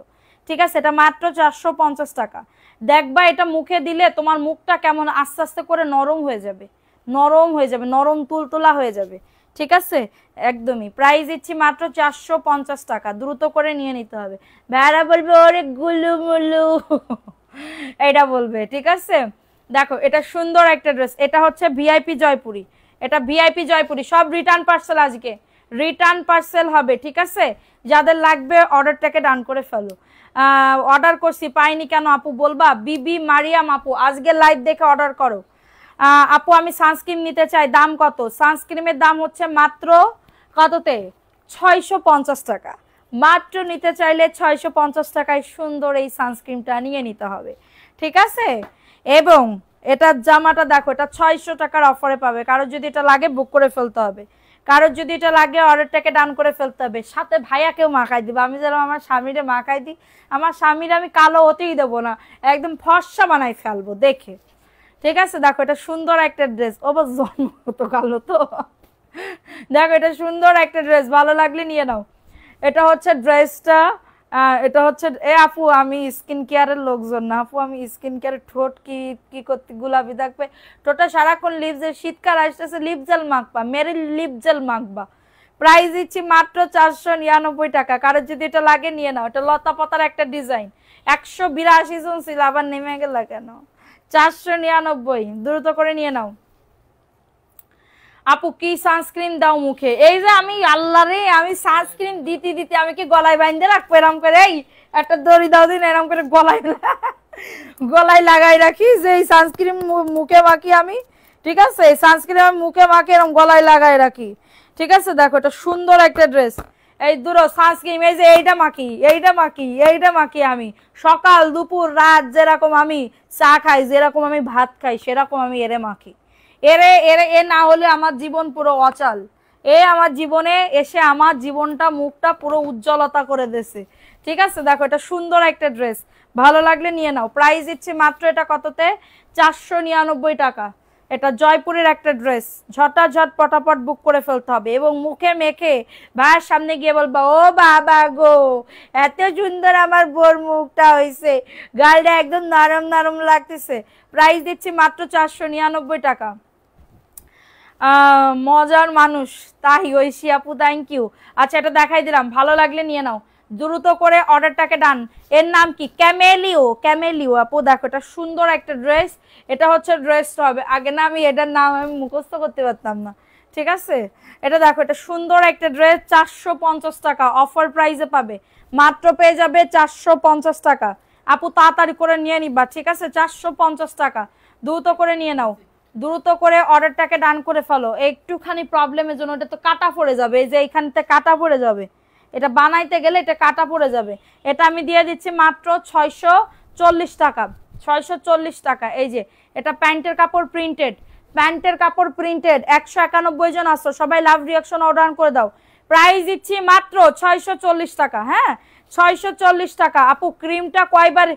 ঠিক আছে? এটা মাত্র 450 টাকা। দেখবা এটা মুখে দিলে তোমার মুখটা কেমন আস্তে আস্তে করে নরম হয়ে যাবে, নরম হয়ে যাবে, নরম তুলতুলা হয়ে যাবে, ঠিক আছে? একদমই। প্রাইস দিচ্ছি মাত্র 450 টাকা, দ্রুত করে নিয়ে নিতে হবে। ভাইরা বলবে ওরে গুলু মুলু এটা বলবে, ঠিক আছে? দেখো এটা সুন্দর একটা ড্রেস, এটা হচ্ছে ভিআইপি জয়পুরি, এটা ভিআইপি জয়পুরি। সব রিটার্ন পার্সেল, আজকে রিটার্ন পার্সেল হবে, ঠিক আছে? যাদের লাগবে অর্ডারটাকে ডান করে ফেলো। অর্ডার করছি পাইনি কেন আপু বলবা? বিবি মারিয়াম আপু, আজকে লাইভ দেখে অর্ডার করো। আপু আমি সানস্ক্রিন নিতে চাই, দাম কত? সানস্ক্রিনের দাম হচ্ছে মাত্র কততে? 650 টাকা। মাত্র নিতে চাইলে 650 টাকায় সুন্দর এই সানস্ক্রিনটা নিয়ে নিতে হবে, ঠিক আছে? এবং এটার জামাটা দেখো, এটা 600 টাকার অফারে পাবে। কারোর যদি এটা লাগে বুক করে ফেলতে হবে, কারোর যদি এটা লাগে অর্ডারটাকে ডান করে ফেলতে হবে। সাথে ভাইয়াকেও মাখাই দিবে, আমি যেন আমার স্বামীরে মাখাই দিই, আমার স্বামীর আমি কালো হতেই দেবো না, একদম ফর্সা বানাই ফেলবো দেখে, ঠিক আছে? দেখো এটা সুন্দর একটা ড্রেস, ও বা জন্ম তো কালো তো দেখো এটা সুন্দর একটা ড্রেস, ভালো লাগলে নিয়ে নাও। এটা হচ্ছে ড্রেসটা, এটা হচ্ছে এ আপু আমি স্কিন কেয়ারের লোকজন না আপু, আমি স্কিন কেয়ারের ঠোঁট কি কি করতে গোলাপি থাকবে, ঠোঁটটা সারাক্ষণ লিপজেল, শীতকাল আসতেছে লিপ জেল মাখবা, মেরি লিপ জেল মাখবা। প্রাইস দিচ্ছি মাত্র 499 টাকা। কারোর যদি এটা লাগে নিয়ে নাও। এটা লতা পাতার একটা ডিজাইন, 182 জন ছিল, আবার নেমে গেল কেন? 499, দ্রুত করে নিয়ে নাও। আপু কি সানস্ক্রিন দাও মুখে? এই যে আমি আল্লাহ রে, আমি সানস্ক্রিন দিতে দিতে আমি কি গলায় বাইন্ধে রাখবো এরম করে? এই একটা দড়ি দাও দিন, এরম করে গলায় গলায় লাগাই রাখি যে এই সানস্ক্রিন মুখে মাখি আমি, ঠিক আছে? এই সানস্ক্রিন আমি মুখে মাখি, এরম গলায় লাগাই রাখি, ঠিক আছে? দেখো এটা সুন্দর একটা ড্রেস, এই দূর সানস্ক্রিন, এই যে এইটা মাখি, এইটা মাখি, এইটা মাখি আমি সকাল দুপুর রাত, যেরকম আমি চা খাই, যেরকম আমি ভাত খাই, সেরকম আমি এরে মাখি। এরে এরে এ না হলে আমার জীবন পুরো অচল। এ আমার জীবনে এসে আমার জীবনটা মুখটা পুরো উজ্জ্বলতা করে দিয়েছে, ঠিক আছে? দেখো এটা সুন্দর একটা ড্রেস, ভালো লাগলে নিয়ে নাও। প্রাইস দিচ্ছি মাত্র এটা কততে? 499 টাকা। এটা জয়পুরের একটা ড্রেস, ঝটাঝট পটাপট বুক করে ফেলতে হবে এবং মুখে মেখে ভাইয়ের সামনে গিয়ে বলবা ও বাবা গো এত সুন্দর আমার বোর মুখটা হয়েছে, গালটা একদম নরম নরম লাগতেছে। প্রাইস দিচ্ছি মাত্র 499 টাকা। মজার মানুষ তাই ঐশী আপু, থ্যাংক ইউ। আচ্ছা এটা দেখাই দিলাম, ভালো লাগলে নিয়ে নাও, দ্রুত করে অর্ডারটাকে ডান। এর নাম কি? ক্যামেলিও, ক্যামেলিও আপু। দেখো এটা সুন্দর একটা ড্রেস, এটা হচ্ছে ড্রেসটা হবে, আগে না আমি এটার নাম আমি মুখস্থ করতে পারতাম না, ঠিক আছে? এটা দেখো এটা সুন্দর একটা ড্রেস, 450 টাকা অফার প্রাইসে পাবে, মাত্র পেয়ে যাবে 450 টাকা। আপু তাড়াতাড়ি করে নিয়ে নিবা, ঠিক আছে? 450 টাকা, দ্রুত করে নিয়ে নাও, দ্রুত করে অর্ডারটাকে ডান করে ফেলো। একটুখানি প্রবলেমের জন্য এটা তো কাটা পড়ে যাবে, এই যে এইখানতে কাটা পড়ে যাবে, এটা বানাইতে গেলে এটা কাটা পড়ে যাবে। এটা আমি দিয়ে দিচ্ছি মাত্র 640 টাকা, 640 টাকা। এই যে এটা প্যান্টের কাপড় প্রিন্টেড, প্যান্টের কাপড় প্রিন্টেড। 191 জন আসছো, সবাই লাভ রিয়াকশন অর্ডার করে দাও। প্রাইস দিচ্ছি মাত্র 640 টাকা। হ্যাঁ 640 টাকা। আপু ক্রিমটা কয়বার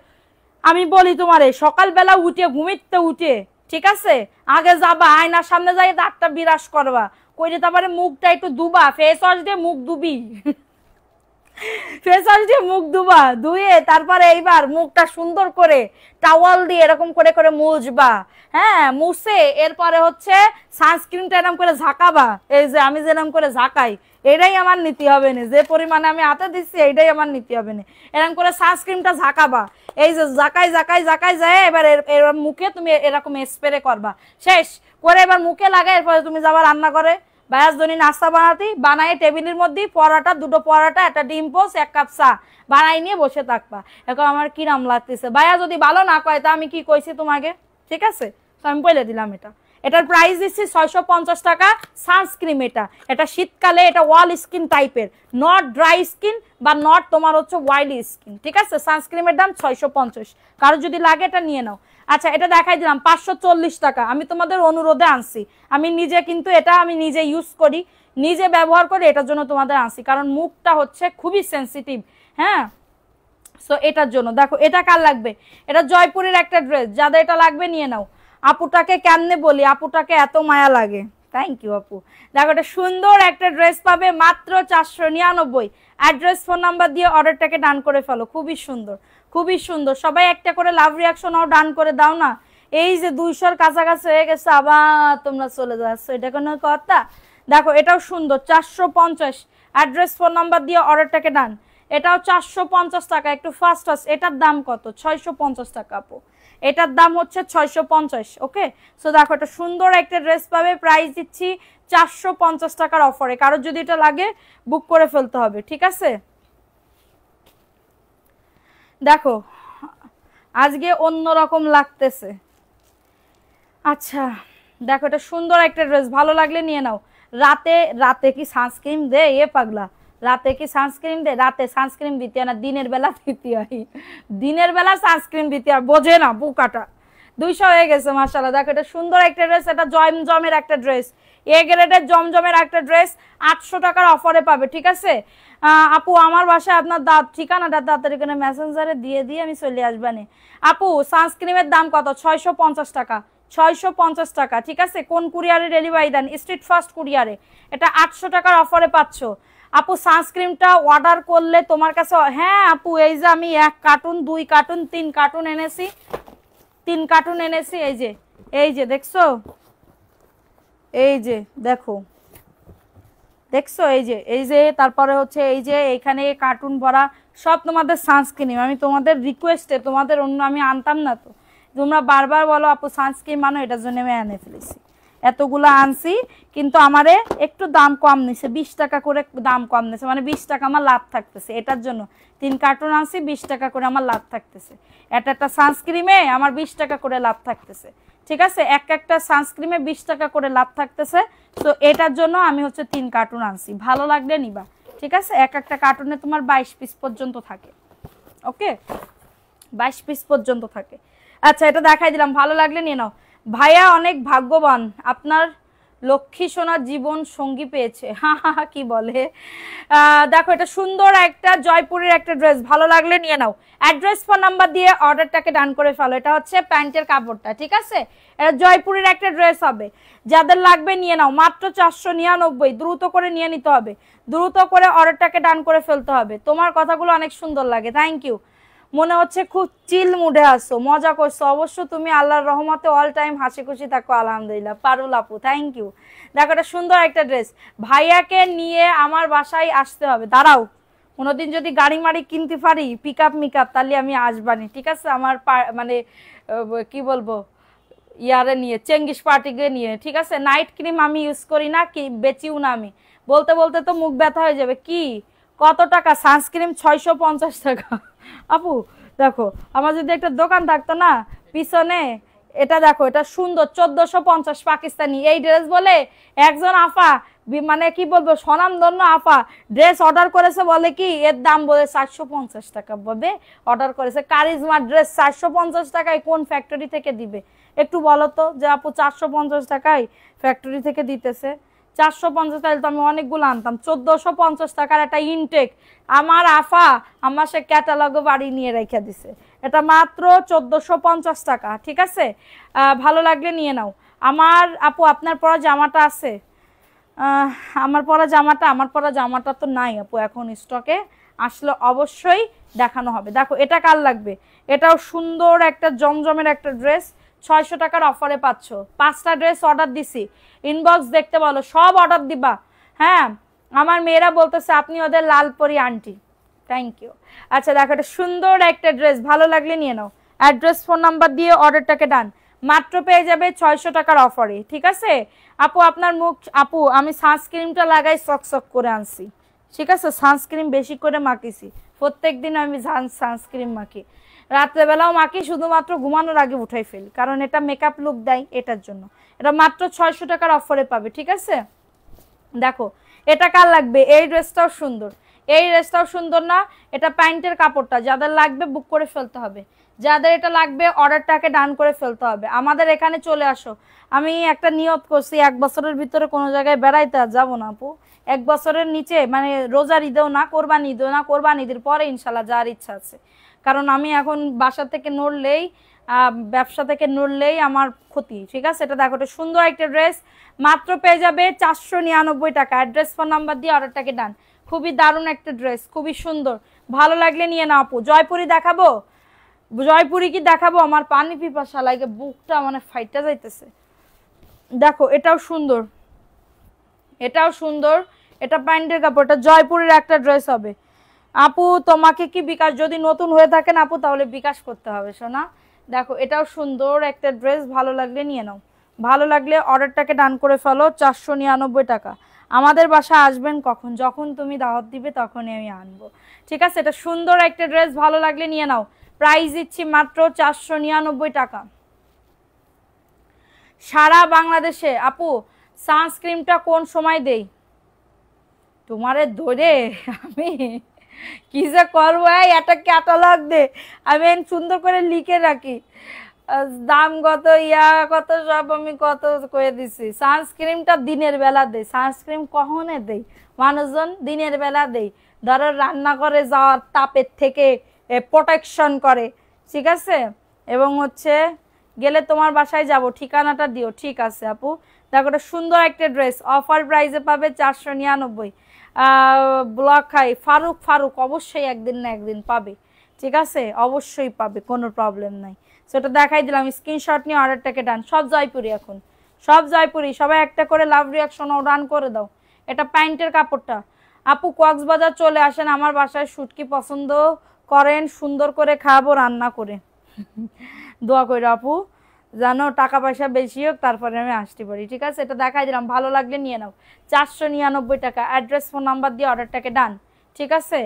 আমি বলি তোমারে, সকালবেলা উঠে ঘুমিতে উঠে, ঠিক আছে, আগে যাবা আয়নার সামনে যাই দাঁতটা বিরাস করবা, কইরে তারপরে মুখটা একটু দুবা, ফেস ওয়াশ দিয়ে মুখ দুবি ফেস ওয়াশ দিয়ে মুখ দুবা, ধুয়ে তারপরে এইবার মুখটা সুন্দর করে টাওয়াল দিয়ে এরকম করে করে মুছবা। হ্যাঁ, মুছে এরপরে হচ্ছে সানস্ক্রিনটা এরকম করে ঝাঁকাবা, এই যে আমি যেরকম করে ঝাঁকাই, এটাই আমার নীতি হবে না, যে পরিমাণে আমি হাতে দিচ্ছি এইটাই আমার নীতি হবে না। এরকম করে সানস্ক্রিনটা ঝাঁকাবা, এই যে ঝাঁকাই ঝাঁকাই ঝাঁকাই যায়, এবার এর মুখে তুমি এরকম স্প্রে করবা, শেষ করে এবার মুখে লাগাই, এরপরে তুমি যাবা রান্না করে বায়াস ধনি নাস্তা বানাই টেবিলের মধ্যে পরোটা, দুটো পরোটা, একটা ডিম পোস্ট, 1 কাপ চা বানাই নিয়ে বসে থাকবা। এখন আমার কিরাম লাগতেছে ভাইয়া, যদি ভালো না কয় তা আমি কি কইছি তোমাকে, ঠিক আছে? তো আমি বলে দিলাম এটার প্রাইস দিচ্ছি 650 টাকা। সানস্ক্রিন এটা শীতকালে, এটা ওয়াল স্কিন টাইপের, নট ড্রাই স্কিন বা নট তোমার হচ্ছে অয়েলি স্কিন, ঠিক আছে? সানস্ক্রিনের দাম 650, কারো যদি লাগে এটা নিয়ে নাও। আচ্ছা, এটা দেখাই দিলাম 540 টাকা, আমি তোমাদের অনুরোধে আনছি, আমি নিজে কিন্তু এটা আমি নিজে ইউজ করি, নিজে ব্যবহার করি, এটার জন্য তোমাদের আনছি, কারণ মুখটা হচ্ছে খুবই সেন্সিটিভ। হ্যাঁ, সো এটার জন্য দেখো, এটা কার লাগবে? এটা জয়পুরের একটা ড্রেস, যাদের এটা লাগবে নিয়ে নাও। আপুটাকে কেমনে বলি, আপুটাকে এত মায়া লাগে। থ্যাংক ইউ আপু। দেখো, এটা সুন্দর একটা ড্রেস পাবে মাত্র 499। অ্যাড্রেস, ফোন নাম্বার দিয়ে অর্ডারটাকে ডান করে ফেলো। খুবই সুন্দর, খুবই সুন্দর। সবাই একটা করে লাভ রিয়াকশনও ডান করে দাও না। এই যে 200-র কাছাকাছি হয়ে গেছে, আবার তোমরা চলে যাচ্ছ, এটা কোনো কথা? দেখো, এটাও সুন্দর, 450। অ্যাড্রেস, ফোন নাম্বার দিয়ে অর্ডারটাকে ডান। এটাও 450 টাকা। একটু ফাস্ট ফাস্ট। এটার দাম কত? 650 টাকা আপু। এটার দাম হচ্ছে 650। ওকে, সো দেখো, এটা সুন্দর একটা ড্রেস পাবে, প্রাইস দিচ্ছি 450 টাকার অফারে। কারো যদি এটা লাগে বুক করে ফেলতে হবে, ঠিক আছে? দেখো, আজকে অন্যরকম লাগতেছে। আচ্ছা, দেখো, এটা সুন্দর একটা ড্রেস, ভালো লাগলে নিয়ে নাও। রাতে রাতে কি সানস্ক্রিন দে এ পাগলা? রাতে কি সানস্ক্রিন দে? রাতে সানস্ক্রিন দিতে হয় না, দিনের বেলা দিতে হয়। দিনের বেলা সানস্ক্রিন দিতে হয়, বোঝে না বুকাটা। 200 হয়ে গেছে মাশাআল্লাহ। দেখো, এটা সুন্দর একটা ড্রেস, এটা জমজমের একটা ড্রেস, এ গ্রেডের জমজমের একটা ড্রেস, 800 টাকার অফারে পাবে, ঠিক আছে? আপু, আমার বাসায় আপনার ঠিকানাটা তাড়াতাড়ি করে মেসেঞ্জারে দিয়ে দিয়ে আমি চলে আসবানি। আপু, সানস্ক্রিনের দাম কত? 650 টাকা। 650 টাকা, ঠিক আছে? কোন কুরিয়ারে ডেলিভারি দেন? স্ট্রিট ফাস্ট কুরিয়ারে। এটা 800 টাকার অফারে পাচ্ছ আপু। সানস্ক্রিনটা অর্ডার করলে তোমার কাছে, হ্যাঁ আপু, এই যে আমি 1 কার্টুন, 2 কার্টুন, 3 কার্টুন এনেছি, 3 কার্টুন এনেছি, এই যে দেখছো, এই যে দেখো, দেখছো, এই যে তারপরে হচ্ছে এই যে এইখানে কার্টুন ভরা সব তোমাদের সানস্ক্রিন। আমি তোমাদের রিকোয়েস্টে, তোমাদের অন্য আমি আনতাম না, তো তোমরা বারবার বলো আপু সানস্ক্রিন মানো, এটার জন্য আমি এনে ফেলেছি। এতগুলো আনছি, কিন্তু আমারে একটু দাম কম নিছে, 20 টাকা করে দাম কম নিছে, মানে 20 টাকা আমার লাভ থাকতেছে। এটার জন্য 3 কার্টুন আনছি, 20 টাকা করে আমার লাভ থাকতেছে। একটা সানস্ক্রিমে আমার 20 টাকা করে লাভ থাকতেছে, ঠিক আছে? একটা সানস্ক্রিমে 20 টাকা করে লাভ থাকতেছে। তো এটার জন্য আমি হচ্ছে 3 কার্টুন আনছি, ভালো লাগলে নিবা, ঠিক আছে? একটা কার্টুনে তোমার 22 পিস পর্যন্ত থাকে। ওকে, 22 পিস পর্যন্ত থাকে। আচ্ছা, এটা দেখাই দিলাম, ভালো লাগলে নিয়ে নাও। ভাইয়া অনেক ভাগ্যবান, আপনার লক্ষ্মী সোনার জীবন সঙ্গী পেয়েছে। হা হা হা, কি বলে? দেখো, এটা সুন্দর একটা জয়পুরের একটা ড্রেস, ভালো লাগলে নিয়ে নাও। অ্যাড্রেস, ফোন নাম্বার দিয়ে অর্ডারটাকে ডান করে ফেলো। এটা হচ্ছে প্যান্টের কাপড়টা, ঠিক আছে? এটা জয়পুরের একটা ড্রেস হবে, যাদের লাগবে নিয়ে নাও। মাত্র 499, দ্রুত করে নিয়ে নিতে হবে, দ্রুত করে অর্ডারটাকে ডান করে ফেলতে হবে। তোমার কথাগুলো অনেক সুন্দর লাগে, থ্যাংক ইউ। মনে হচ্ছে খুব চিল মুডে আসো, মজা করছো। অবশ্য তুমি আল্লাহর রহমতে অল টাইম হাসি খুশি থাকো, আলহামদুলিল্লাহ। পারুল আপু, থ্যাংক ইউ। দেখো, এটা সুন্দর একটা ড্রেস, ভাইয়াকে নিয়ে আমার বাসায় আসতে হবে। দাঁড়াও, কোনোদিন যদি গাড়ি মাড়ি কিনতে পারি, পিক আপ মিকআপ, তাহলে আমি আসবানি, ঠিক আছে? আমার মানে কি বলবো, ইয়ারে নিয়ে, চেঙ্গিস পার্টিকে নিয়ে, ঠিক আছে? নাইট ক্রিম আমি ইউজ করি না, কি বেচিও না আমি। বলতে বলতে তো মুখ ব্যথা হয়ে যাবে। কি কত টাকা সানস্ক্রিন? 650 টাকা আপু। দেখো, আমার যদি একটা দোকান থাকতো না পিছনে, এটা দেখো, এটা সুন্দর, 1450 পাকিস্তানি। এই ড্রেস বলে একজন আফা, মানে কি বলবো, স্বনামধন্য আফা ড্রেস অর্ডার করেছে, বলে কি এর দাম বলে 450 টাকা, বলে অর্ডার করেছে। কারিজমা ড্রেস 450 টাকায় কোন ফ্যাক্টরি থেকে দিবে? একটু বলো তো, যে আপু 450 টাকায় ফ্যাক্টরি থেকে দিতেছে। 450 তাহলে তো আমি অনেকগুলো আনতাম। 1450 টাকার একটা ইনটেক আমার আফা আমার সে ক্যাটালগে বাড়ি নিয়ে রেখে দিছে। এটা মাত্র 1450 টাকা, ঠিক আছে? ভালো লাগলে নিয়ে নাও। আমার আপু, আপনার পরা জামাটা আছে, আমার পরা জামাটা তো নাই আপু এখন স্টকে, আসলে অবশ্যই দেখানো হবে। দেখো এটা কার লাগবে, এটাও সুন্দর একটা জমজমের একটা ড্রেস, 600 টাকার অফারে পাচ্ছ। 5টা ড্রেস অর্ডার দিছি, ইনবক্স দেখতে বলো, সব অর্ডার দিবা। হ্যাঁ, আমার মেয়েরা বলতেছে আপনি ওদের লালপরি আন্টি, থ্যাংক ইউ। আচ্ছা দেখো এটা সুন্দর একটা ড্রেস, ভালো লাগলে নিয়ে নাও। অ্যাড্রেস ফোন নাম্বার দিয়ে অর্ডারটাকে ডান, মাত্র পেয়ে যাবে 600 টাকার অফারে, ঠিক আছে আপু। আপনার মুখ আপু, আমি সানস্ক্রিনটা লাগাই চকচক করে আনছি, ঠিক আছে, সানস্ক্রিন বেশি করে মাখিছি, প্রত্যেকদিন আমি সানস্ক্রিন মাখি, রাত্রেবেলাও মাখি, শুধুমাত্র ঘুমানোর আগে উঠাই ফেলি, কারণ এটা মেকআপ লুক দেয়, এটার জন্য। এটা মাত্র 600 টাকার অফারে পাবে, ঠিক আছে। দেখো এটা কার লাগবে, এই ড্রেসটাও সুন্দর, এই ড্রেসটাও সুন্দর না, এটা প্যান্টের কাপড়টা, যাদের লাগবে বুক করে ফেলতে হবে, যাদের এটা লাগবে অর্ডারটাকে ডান করে ফেলতে হবে, আমাদের এখানে চলে আসো। আমি একটা নিয়ত করছি, 1 বছরের ভিতরে কোনো জায়গায় বেড়াইতে আর যাবো না আপু, 1 বছরের নিচে, মানে রোজার ঈদেও না, কোরবানি ঈদেও না, কোরবানি ঈদের পরে ইনশাল্লাহ যার ইচ্ছা আছে, কারণ আমি এখন বাসা থেকে নড়লেই, ব্যবসা থেকে নড়লেই আমার ক্ষতি, ঠিক আছে। এটা দেখো, এটা সুন্দর একটা ড্রেস, মাত্র পেয়ে যাবে 499 টাকা। অ্যাড্রেস ফোন নাম্বার দিয়ে অর্ডারটাকে ডান, খুবই দারুণ একটা ড্রেস, খুবই সুন্দর, ভালো লাগলে নিয়ে নাও আপু। জয়পুরি দেখাবো, জয়পুরি কি দেখাবো, আমার পানি পিপাসা লাগে, বুকটা মানে ফাইটা যাইতেছে। দেখো এটাও সুন্দর, এটাও সুন্দর, এটা প্যান্টের কাপড়, এটা জয়পুরের একটা ড্রেস হবে আপু। তোমাকে কি বিকাশ, যদি নতুন হয়ে থাকেন আপু তাহলে বিকাশ করতে হবে সোনা। দেখো এটাও সুন্দর একটা ড্রেস, ভালো লাগলে নিয়ে নাও, ভালো লাগলে অর্ডারটাকে ডান করে ফেলো। 499 টাকা। আমাদের বাসায় আসবেন কখন, যখন তুমি দাওয়াত দিবে তখনই আমি আনবো, ঠিক আছে। এটা সুন্দর একটা ড্রেস, ভালো লাগলে নিয়ে নাও, প্রাইস দিচ্ছি মাত্র 499 টাকা সারা বাংলাদেশে। আপু সানস্ক্রিনটা কোন সময় দেই, তোমারে ধরে আমি কি যে করবো, এটা ক্যাটালগ দে, আমি সুন্দর করে লিখে রাখি, দাম কত, কত, সব আমি কত করে দিছি। সানস্ক্রিনটা দিনের বেলা দেই, সানস্ক্রিন কখনে দেই, মানুষজন দিনের বেলা দেই, ধরো রান্না করে যাওয়ার তাপের থেকে প্রোটেকশন করে, ঠিক আছে। এবং হচ্ছে গেলে তোমার বাসায় যাব, ঠিকানাটা দিও, ঠিক আছে আপু। দেখো এটা সুন্দর একটা ড্রেস, অফার প্রাইসে পাবে 499। ব্লক হাই ফারুক, ফারুক অবশ্যই একদিন না একদিন পাবে, ঠিক আছে, অবশ্যই পাবে, কোনো প্রবলেম নাই। সেটা দেখাই দিলাম, স্ক্রিনশট নিয়ে অর্ডারটাকে ডান। সব জয়পুরি এখন, সব জয়পুরি, সবাই একটা করে লাভ রিয়াকশন ডান করে দাও। এটা প্যান্টের কাপড়টা আপু, কক্সবাজার চলে আসেন, আমার বাসায় শুটকি পছন্দ করেন, সুন্দর করে খাবো রান্না করে, দোয়া করে আপু, জানো টাকা পয়সা বেশি হোক তারপরে আমি আসতে পারি, ঠিক আছে। এটা দেখাই দিলাম, ভালো লাগলে নিয়ে নাও, 499 টাকা। অ্যাড্রেস ফোন নাম্বার দিয়ে অর্ডারটাকে ডান, ঠিক আছে।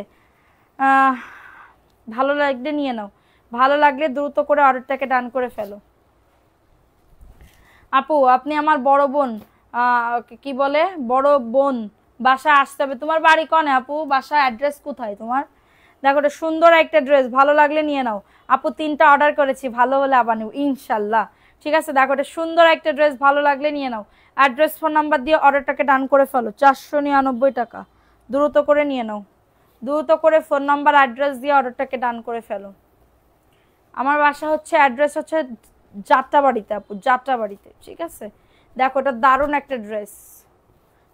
ভালো লাগলে নিয়ে নাও, ভালো লাগলে দ্রুত করে অর্ডারটাকে ডান করে ফেলো। আপু আপনি আমার বড় বোন, কি বলে বড় বোন, বাসায় আসতে হবে। তোমার বাড়ি কনে আপু, বাসা অ্যাড্রেস কোথায় তোমার? দেখো এটা সুন্দর একটা ড্রেস, ভালো লাগলে নিয়ে নাও আপু। 3টা অর্ডার করেছি, ভালো হলে আবার নিও ইনশাল্লাহ, ঠিক আছে। দেখো এটা সুন্দর একটা ড্রেস, ভালো লাগলে নিয়ে নাও। অ্যাড্রেস ফোন নাম্বার দিয়ে অর্ডারটাকে ডান করে ফেলো, 499 টাকা। দ্রুত করে নিয়ে নাও, দ্রুত করে ফোন নাম্বার অ্যাড্রেস দিয়ে অর্ডারটাকে ডান করে ফেলো। আমার বাসা হচ্ছে, অ্যাড্রেস হচ্ছে যাত্রাবাড়িতে আপু, যাত্রাবাড়িতে, ঠিক আছে। দেখো এটা দারুণ একটা ড্রেস,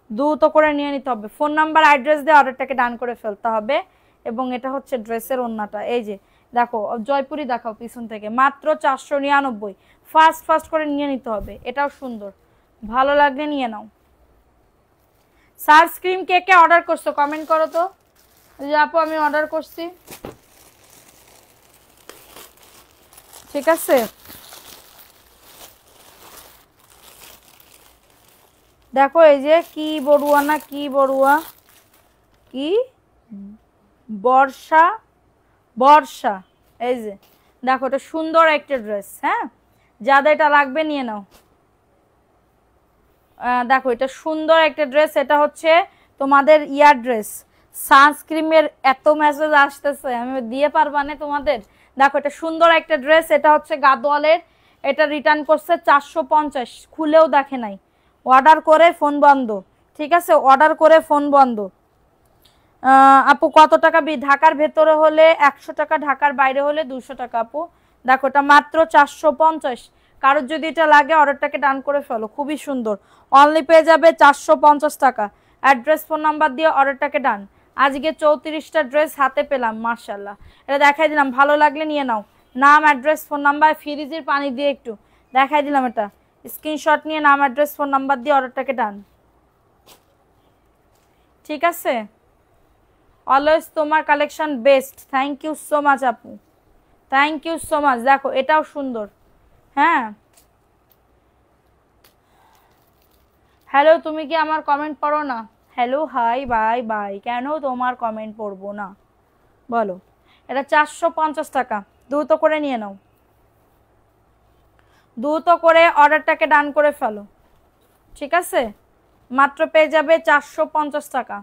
দ্রুত করে নিয়ে নিতে হবে, ফোন নাম্বার অ্যাড্রেস দিয়ে অর্ডারটাকে ডান করে ফেলতে হবে। এবং এটা হচ্ছে ড্রেসের ওড়নাটা, এই যে দেখো জয়পুরি দেখাও পিছন থেকে, মাত্র 499। ফাস্ট ফাস্ট করে নিয়ে নিতে হবে, এটাও সুন্দর, ভালো লাগলে নিয়ে নাও। সানস্ক্রিন কে কে অর্ডার করছো কমেন্ট করো তো। যে আপু আমি অর্ডার করছি, ঠিক আছে। দেখো এই যে কি বড়ুয়া না কি বড়ুয়া, কি বর্ষা, বর্ষা, এই যে দেখো এটা সুন্দর একটা ড্রেস, হ্যাঁ যাদের এটা লাগবে নিয়ে নাও। দেখো এটা সুন্দর একটা ড্রেস, এটা হচ্ছে তোমাদের ইয়ার ড্রেস। সানস্ক্রিনের এত মেসেজ আসতেছে, আমি দিয়ে পারবা না তোমাদের। দেখো এটা সুন্দর একটা ড্রেস, এটা হচ্ছে গাদোয়ালের, এটা রিটার্ন করছে 450, খুলেও দেখে নাই, অর্ডার করে ফোন বন্ধ, ঠিক আছে, অর্ডার করে ফোন বন্ধ। আপু কত টাকা, ঢাকার ভেতরে হলে 100 টাকা, ঢাকার বাইরে হলে 200 টাকা আপু। দেখো এটা মাত্র 450, কারোর যদি এটা লাগে অর্ডারটাকে ডান করে ফেলো, খুবই সুন্দর। অনলি পেয়ে যাবে 450 টাকা। অ্যাড্রেস ফোন নাম্বার দিয়ে অর্ডারটাকে ডান। আজকে 34টা ড্রেস হাতে পেলাম, মাশাআল্লাহ। এটা দেখাই দিলাম, ভালো লাগলে নিয়ে নাও। নাম, অ্যাড্রেস, ফোন নাম্বার, ফ্রিজের পানি দিয়ে একটু দেখাই দিলাম। এটা স্ক্রিনশট নিয়ে নাম, অ্যাড্রেস, ফোন নাম্বার দিয়ে অর্ডারটাকে ডান। ঠিক আছে, অলওয়েজ তোমার collection best. Thank you so much আপু, থ্যাংক ইউ সো মাচ। দেখো এটাও সুন্দর। হ্যাঁ, হ্যালো, তুমি কি আমার কমেন্ট পড়ো না? Hello, hi, bye bye. কেন তোমার কমেন্ট পড়বো না বলো? এটা 450 টাকা, দ্রুত করে নিয়ে নাও, দ্রুত করে অর্ডারটাকে ডান করে ফেলো। ঠিক আছে, মাত্র পেয়ে যাবে 450 টাকা।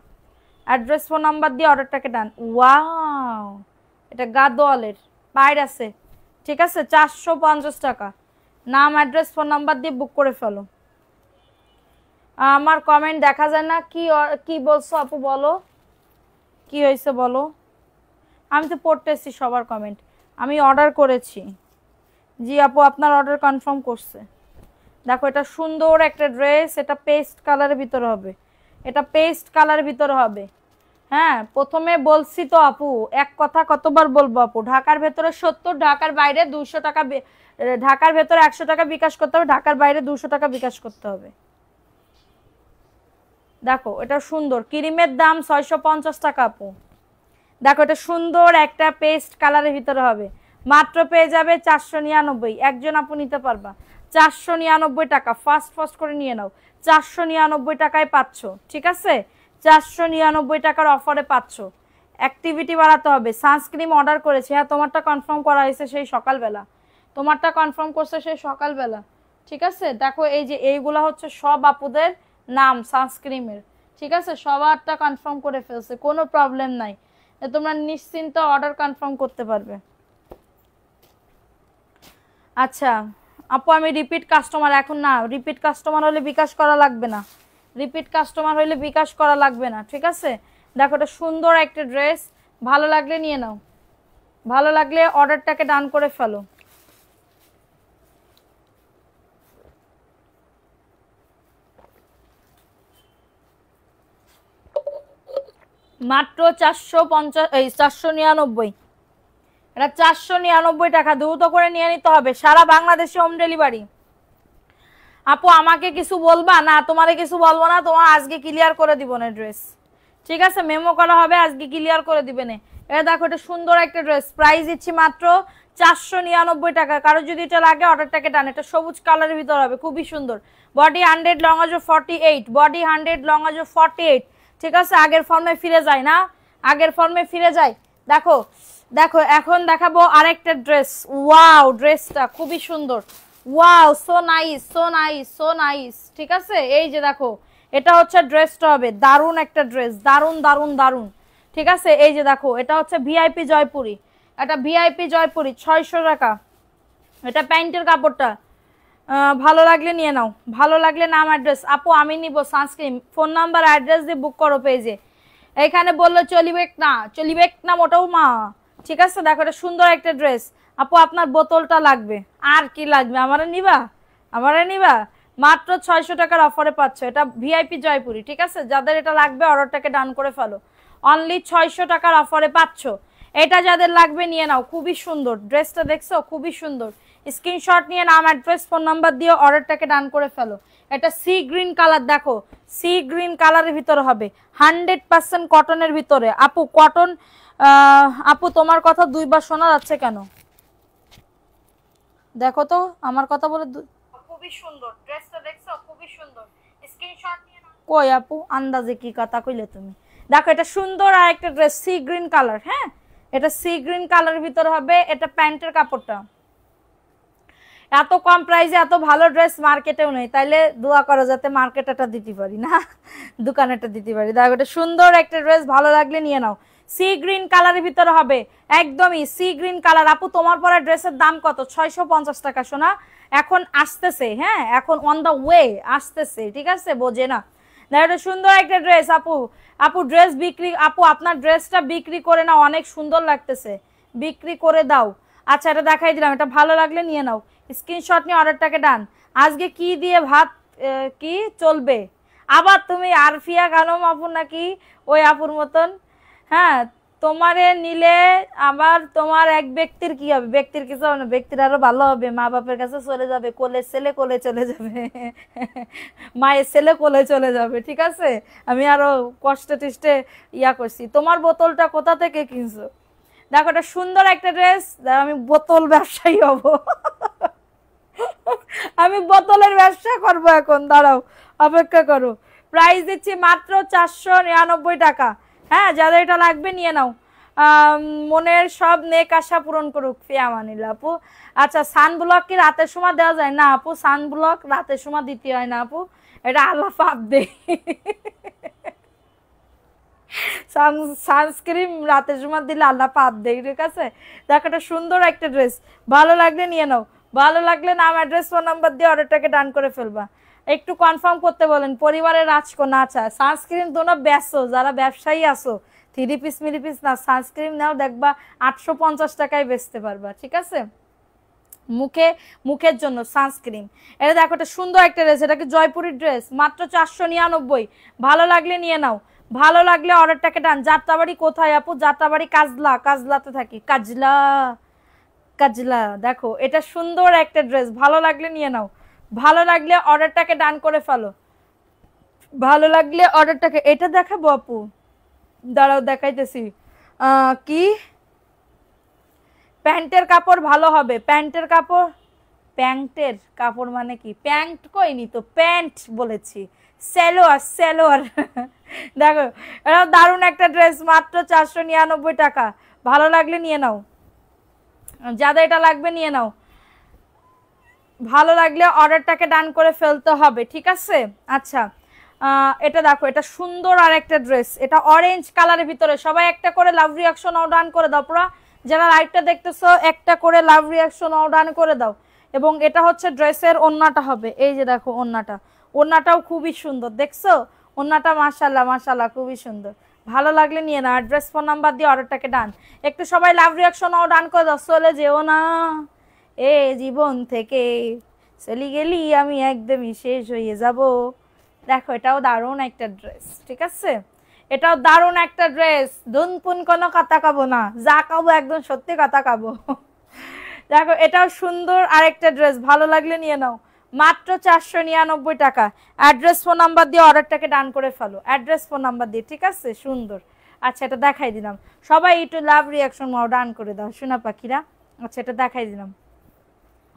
অ্যাড্রেস ফোন নাম্বার দিয়ে অর্ডারটাকে ডান। ওয়াও, এটা গাদোয়ালের বাইরে আছে। ঠিক আছে, 450 টাকা। নাম, অ্যাড্রেস, ফোন নাম্বার দিয়ে বুক করে ফেলো। আমার কমেন্ট দেখা যায় না, কি কি বলছো আপু বলো, কি হয়েছে বলো? আমি তো পড়তেছি সবার কমেন্ট। আমি অর্ডার করেছি। জি আপু, আপনার অর্ডার কনফার্ম করছে। দেখো এটা সুন্দর একটা ড্রেস, এটা পেস্ট কালারের ভিতরে হবে, এটা পেস্ট কালারের ভিতরে হবে। হ্যাঁ, প্রথমে বলছি তো আপু, এক কথা কতবার বলবো আপু, ঢাকার ভেতরে 70, ঢাকার বাইরে 200 টাকা, ঢাকার ভেতরে 100 টাকা বিকাশ করতে হবে, ঢাকার বাইরে 200 টাকা বিকাশ করতে হবে। দেখো এটা সুন্দর, ক্রিমের দাম 650 টাকা আপু। দেখো এটা সুন্দর একটা পেস্ট কালারের ভিতরে হবে, মাত্র পেয়ে যাবে 499। একজন আপু নিতে পারবা 499 টাকা। ফাস্ট ফাস্ট করে নিয়ে নাও, 499 টাকায় পাচ্ছ। ঠিক আছে, 499 টাকার অফারে পাচ্ছ। অ্যাক্টিভিটি বাড়াতে হবে। সানস্ক্রিন অর্ডার করেছি, হ্যাঁ তোমারটা কনফার্ম করা হয়েছে সেই সকালবেলা, তোমারটা কনফার্ম করছে সেই সকালবেলা। ঠিক আছে, দেখো এই যে এইগুলা হচ্ছে সব আপুদের নাম সানস্ক্রিনের। ঠিক আছে, সবারটা কনফার্ম করে ফেলছে, কোনো প্রবলেম নাই, তোমরা নিশ্চিন্ত অর্ডার কনফার্ম করতে পারবে। আচ্ছা আপু, আমি রিপিট কাস্টমার এখন না, রিপিট কাস্টমার হলে বিকাশ করা লাগবে না, রিপিট কাস্টমার হলে বিকাশ করা লাগবে না। ঠিক আছে, দেখো এটা সুন্দর একটা ড্রেস, ভালো লাগলে নিয়ে নাও, ভালো লাগলে অর্ডারটাকে ডান করে ফেলো। মাত্র 499, এটা 499 টাকা। দ্রুত করে নিয়ে নিতে হবে, সারা বাংলাদেশে হোম ডেলিভারি। আপু আমাকে কিছু বলবা না? তোমারে কিছু বলবো না, তোমার আজকে ক্লিয়ার করে দিব না ড্রেস। ঠিক আছে, মেমো করা হবে, আজকে ক্লিয়ার করে দিবে না। এটা দেখো এটা সুন্দর একটা ড্রেস, প্রাইস দিচ্ছি মাত্র 499 টাকা। কারো যদি এটা লাগে অর্ডারটাকে ডান। এটা সবুজ কালারের ভিতর হবে, খুবই সুন্দর। বডি 100, লং আজ 48, বডি 100, লং আজ 48। ঠিক আছে, আগের ফর্মে ফিরে যায় না, আগের ফর্মে ফিরে যায়। দেখো দেখো এখন দেখাবো আরেকটা ড্রেস। ওয়াও, ড্রেসটা খুবই সুন্দর। Wow, so nice, so nice, so nice. ঠিক আছে, এই যে দেখো এটা হচ্ছে ড্রেসটা হবে, দারুন একটা ড্রেস, দারুন দারুন দারুন। ঠিক আছে, এই যে দেখো এটা হচ্ছে ভিআইপি জয়পুরি, এটা ভিআইপি জয়পুরি 600 টাকা। এটা প্যান্টের কাপড়টা, ভালো লাগলে নিয়ে নাও, ভালো লাগলে নাম, অ্যাড্রেস। আপু আমি নিব সানস্ক্রিন, ফোন নাম্বার, অ্যাড্রেস দিয়ে বুক করো পেজে। এখানে বললো চলিবে না, চলিবে না মোটাও মা। ঠিক আছে, দেখো এটা সুন্দর একটা ড্রেস। আপু আপনার বোতলটা লাগবে, আর কি লাগবে? আমারে নিবা, আমারে নিবা। মাত্র 600 টাকার অফারে পাচ্ছ, এটা ভিআইপি জয়পুরি। ঠিক আছে, যাদের এটা লাগবে অর্ডারটাকে ডান করে ফেলো, অনলি 600 টাকার অফারে পাচ্ছ। এটা যাদের লাগবে নিয়ে নাও, খুবই সুন্দর ড্রেসটা, দেখছো খুবই সুন্দর। স্ক্রিনশট নিয়ে নাম, অ্যাড্রেস, ফোন নাম্বার দিয়ে অর্ডারটাকে ডান করে ফেলো। এটা সি গ্রিন কালার, দেখো সি গ্রিন কালারের ভিতরে হবে, 100% কটনের ভিতরে। আপু কটন, আপু তোমার কথা দুইবার শোনা যাচ্ছে কেন? দেখো তো আমার কথা বলে, খুবই সুন্দর ড্রেসটা, দেখছো খুবই সুন্দর। স্ক্রিনশট নিয়ে নাও। কই আপু আন্দাজে কি কথা কইলে তুমি? দেখো এটা সুন্দর আর একটা ড্রেস, সি গ্রিন কালার। হ্যাঁ, এটা সি গ্রিন কালারের ভিতরে হবে, এটা প্যান্টের কাপড়টা। এত কম প্রাইসে এত ভালো ড্রেস মার্কেটেও নেই, তাইলে দোয়া করো যাতে মার্কেটটা দিতে পারি না, দোকানেটা দিতে পারি। দেখো এটা সুন্দর একটা ড্রেস, ভালো লাগলে নিয়ে নাও। সি গ্রিন কালারের ভিতরে হবে, একদমই সি গ্রিন কালার। আপু তোমার পরা ড্রেসের দাম কত? 650 টাকা সোনা, এখন আসতেছে। হ্যাঁ, এখন অন দা ওয়ে আসতেছে। ঠিক আছে, বোঝে না। দেখো এটা সুন্দর একটা ড্রেস। আপু আপু ড্রেস বিক্রি, আপু আপনার ড্রেসটা বিক্রি করে নাও, অনেক সুন্দর লাগতেছে, বিক্রি করে দাও। আচ্ছা এটা দেখাই দিলাম, এটা ভালো লাগলে নিয়ে নাও। স্ক্রিনশট নিয়ে অর্ডারটাকে ডান। আজকে কি দিয়ে ভাত কি চলবে? আবার তুমি আরফিয়া খানম আপু নাকি ওই আপুর মতন? হ্যাঁ, তোমারে নিলে আবার তোমার এক ব্যক্তির কি হবে? ব্যক্তির কিছু হবে না, ব্যক্তির আরো ভালো হবে, মা বাপের কাছে চলে যাবে, কোলে ছেলে কোলে চলে যাবে মায়ের ছেলে কোলে চলে যাবে, ঠিক আছে? আমি আরো কষ্টে টিষ্টে ইয়া করছি। তোমার বোতলটা কোথা থেকে কিনছো? দেখো এটা সুন্দর একটা ড্রেস, আমি বোতল ব্যবসায়ী হব আমি বোতলের ব্যবসা করব এখন, দাঁড়াও অপেক্ষা করো। প্রাইস দিচ্ছি মাত্র 499 টাকা। হ্যাঁ, যাদের এটা লাগবে নিয়ে নাও। মনের সব নেক আশা পূরণ করুক ফিয়ামানিল্লাহ আপু। আচ্ছা, সানব্লক কি রাতের সময় দেওয়া যায়? না আপু, সানব্লক রাতের সময় দিতে হয় না আপু, এটা আল্লাহ পাপ দেয় সানস্ক্রিন রাতের সময় দিলে আল্লাহ পাপ দেয়, ঠিক আছে? দেখো এটা সুন্দর একটা ড্রেস, ভালো লাগলে নিয়ে নাও, ভালো লাগলে নাম অ্যাড্রেস ফোন নাম্বার দিয়ে অর্ডারটাকে ডান করে ফেলবা। একটু কনফার্ম করতে বলেন পরিবারের রাজকন্যা। আচ্ছা, সানস্ক্রিন তোমরা ব্যস্ত যারা ব্যবসায়ী আসো, 3 পিস মিলি পিস না, সানস্ক্রিন নাও, দেখবা 850 টাকায় বেচতে পারবা, ঠিক আছে? মুখের জন্য সানস্ক্রিন। এটা দেখো এটা সুন্দর একটা ড্রেস, এটা কি জয়পুরের ড্রেস, মাত্র 499। ভালো লাগলে নিয়ে নাও, ভালো লাগলে অর্ডারটাকে ডান। যাত্রাবাড়ি কোথায় আপু? যাত্রাবাড়ি কাজলা, কাজলাতে থাকি, কাজলা কাজলা। দেখো এটা সুন্দর একটা ড্রেস, ভালো লাগলে নিয়ে নাও, ভালো লাগলে অর্ডারটাকে ডান করে ফেলো, ভালো লাগলে অর্ডারটাকে। এটা দেখাবো আপু, দাঁড়াও দেখাইতেছি। কি প্যান্টের কাপড় ভালো হবে? প্যান্টের কাপড়, প্যান্টের কাপড় মানে কি? প্যান্ট কইনি তো, প্যান্ট বলেছি, সেলোয়ার সেলোয়ার দেখো এটা দারুণ একটা ড্রেস, মাত্র 499 টাকা। ভালো লাগলে নিয়ে নাও, যাদের এটা লাগবে নিয়ে নাও, ভালো লাগলে অর্ডারটাকে ডান করে ফেলতে হবে, ঠিক আছে? আচ্ছা, এটা দেখো এটা সুন্দর আর একটা ড্রেস, এটা অরেঞ্জ কালারের ভিতরে। সবাই একটা করে লাভ রিয়াকশন ডান করে দাও, পুরো যারা লাইভটা দেখতেছো একটা করে লাভ রিয়াকশন ডান করে দাও। এবং এটা হচ্ছে ড্রেসের ওন্নাটা হবে, এই যে দেখো ওন্নাটা, ওন্নাটাও খুবই সুন্দর, দেখছো ওন্নাটা? মাশাআল্লাহ মাশাআল্লাহ, খুবই সুন্দর। ভালো লাগলে নিয়ে নাও, অ্যাড্রেস ফোন নাম্বার দিয়ে অর্ডারটাকে ডান। একটু সবাই লাভ রিয়াকশন ডান করে দাও। চলে যেও না এ জীবন থেকে, চলে গেলি আমি একদমই শেষ হয়ে যাব। দেখো এটাও দারুণ একটা ড্রেস, ঠিক আছে? এটাও দারুণ একটা ড্রেস, দুনপুন কোনো কথা কাবো না, যা কাবো একদম সত্যি কথা কাবো দেখো এটাও সুন্দর আরেকটা ড্রেস, ভালো লাগলে নিয়ে নাও, মাত্র 499 টাকা। অ্যাড্রেস ফোন নাম্বার দিয়ে অর্ডারটাকে ডান করে ফেলো, অ্যাড্রেস ফোন নাম্বার দিয়ে, ঠিক আছে? সুন্দর। আচ্ছা, এটা দেখাই দিলাম, সবাই একটু লাভ রিয়াকশন ডান করে দাও সোনা পাখিরা। আচ্ছা, এটা দেখাই দিলাম।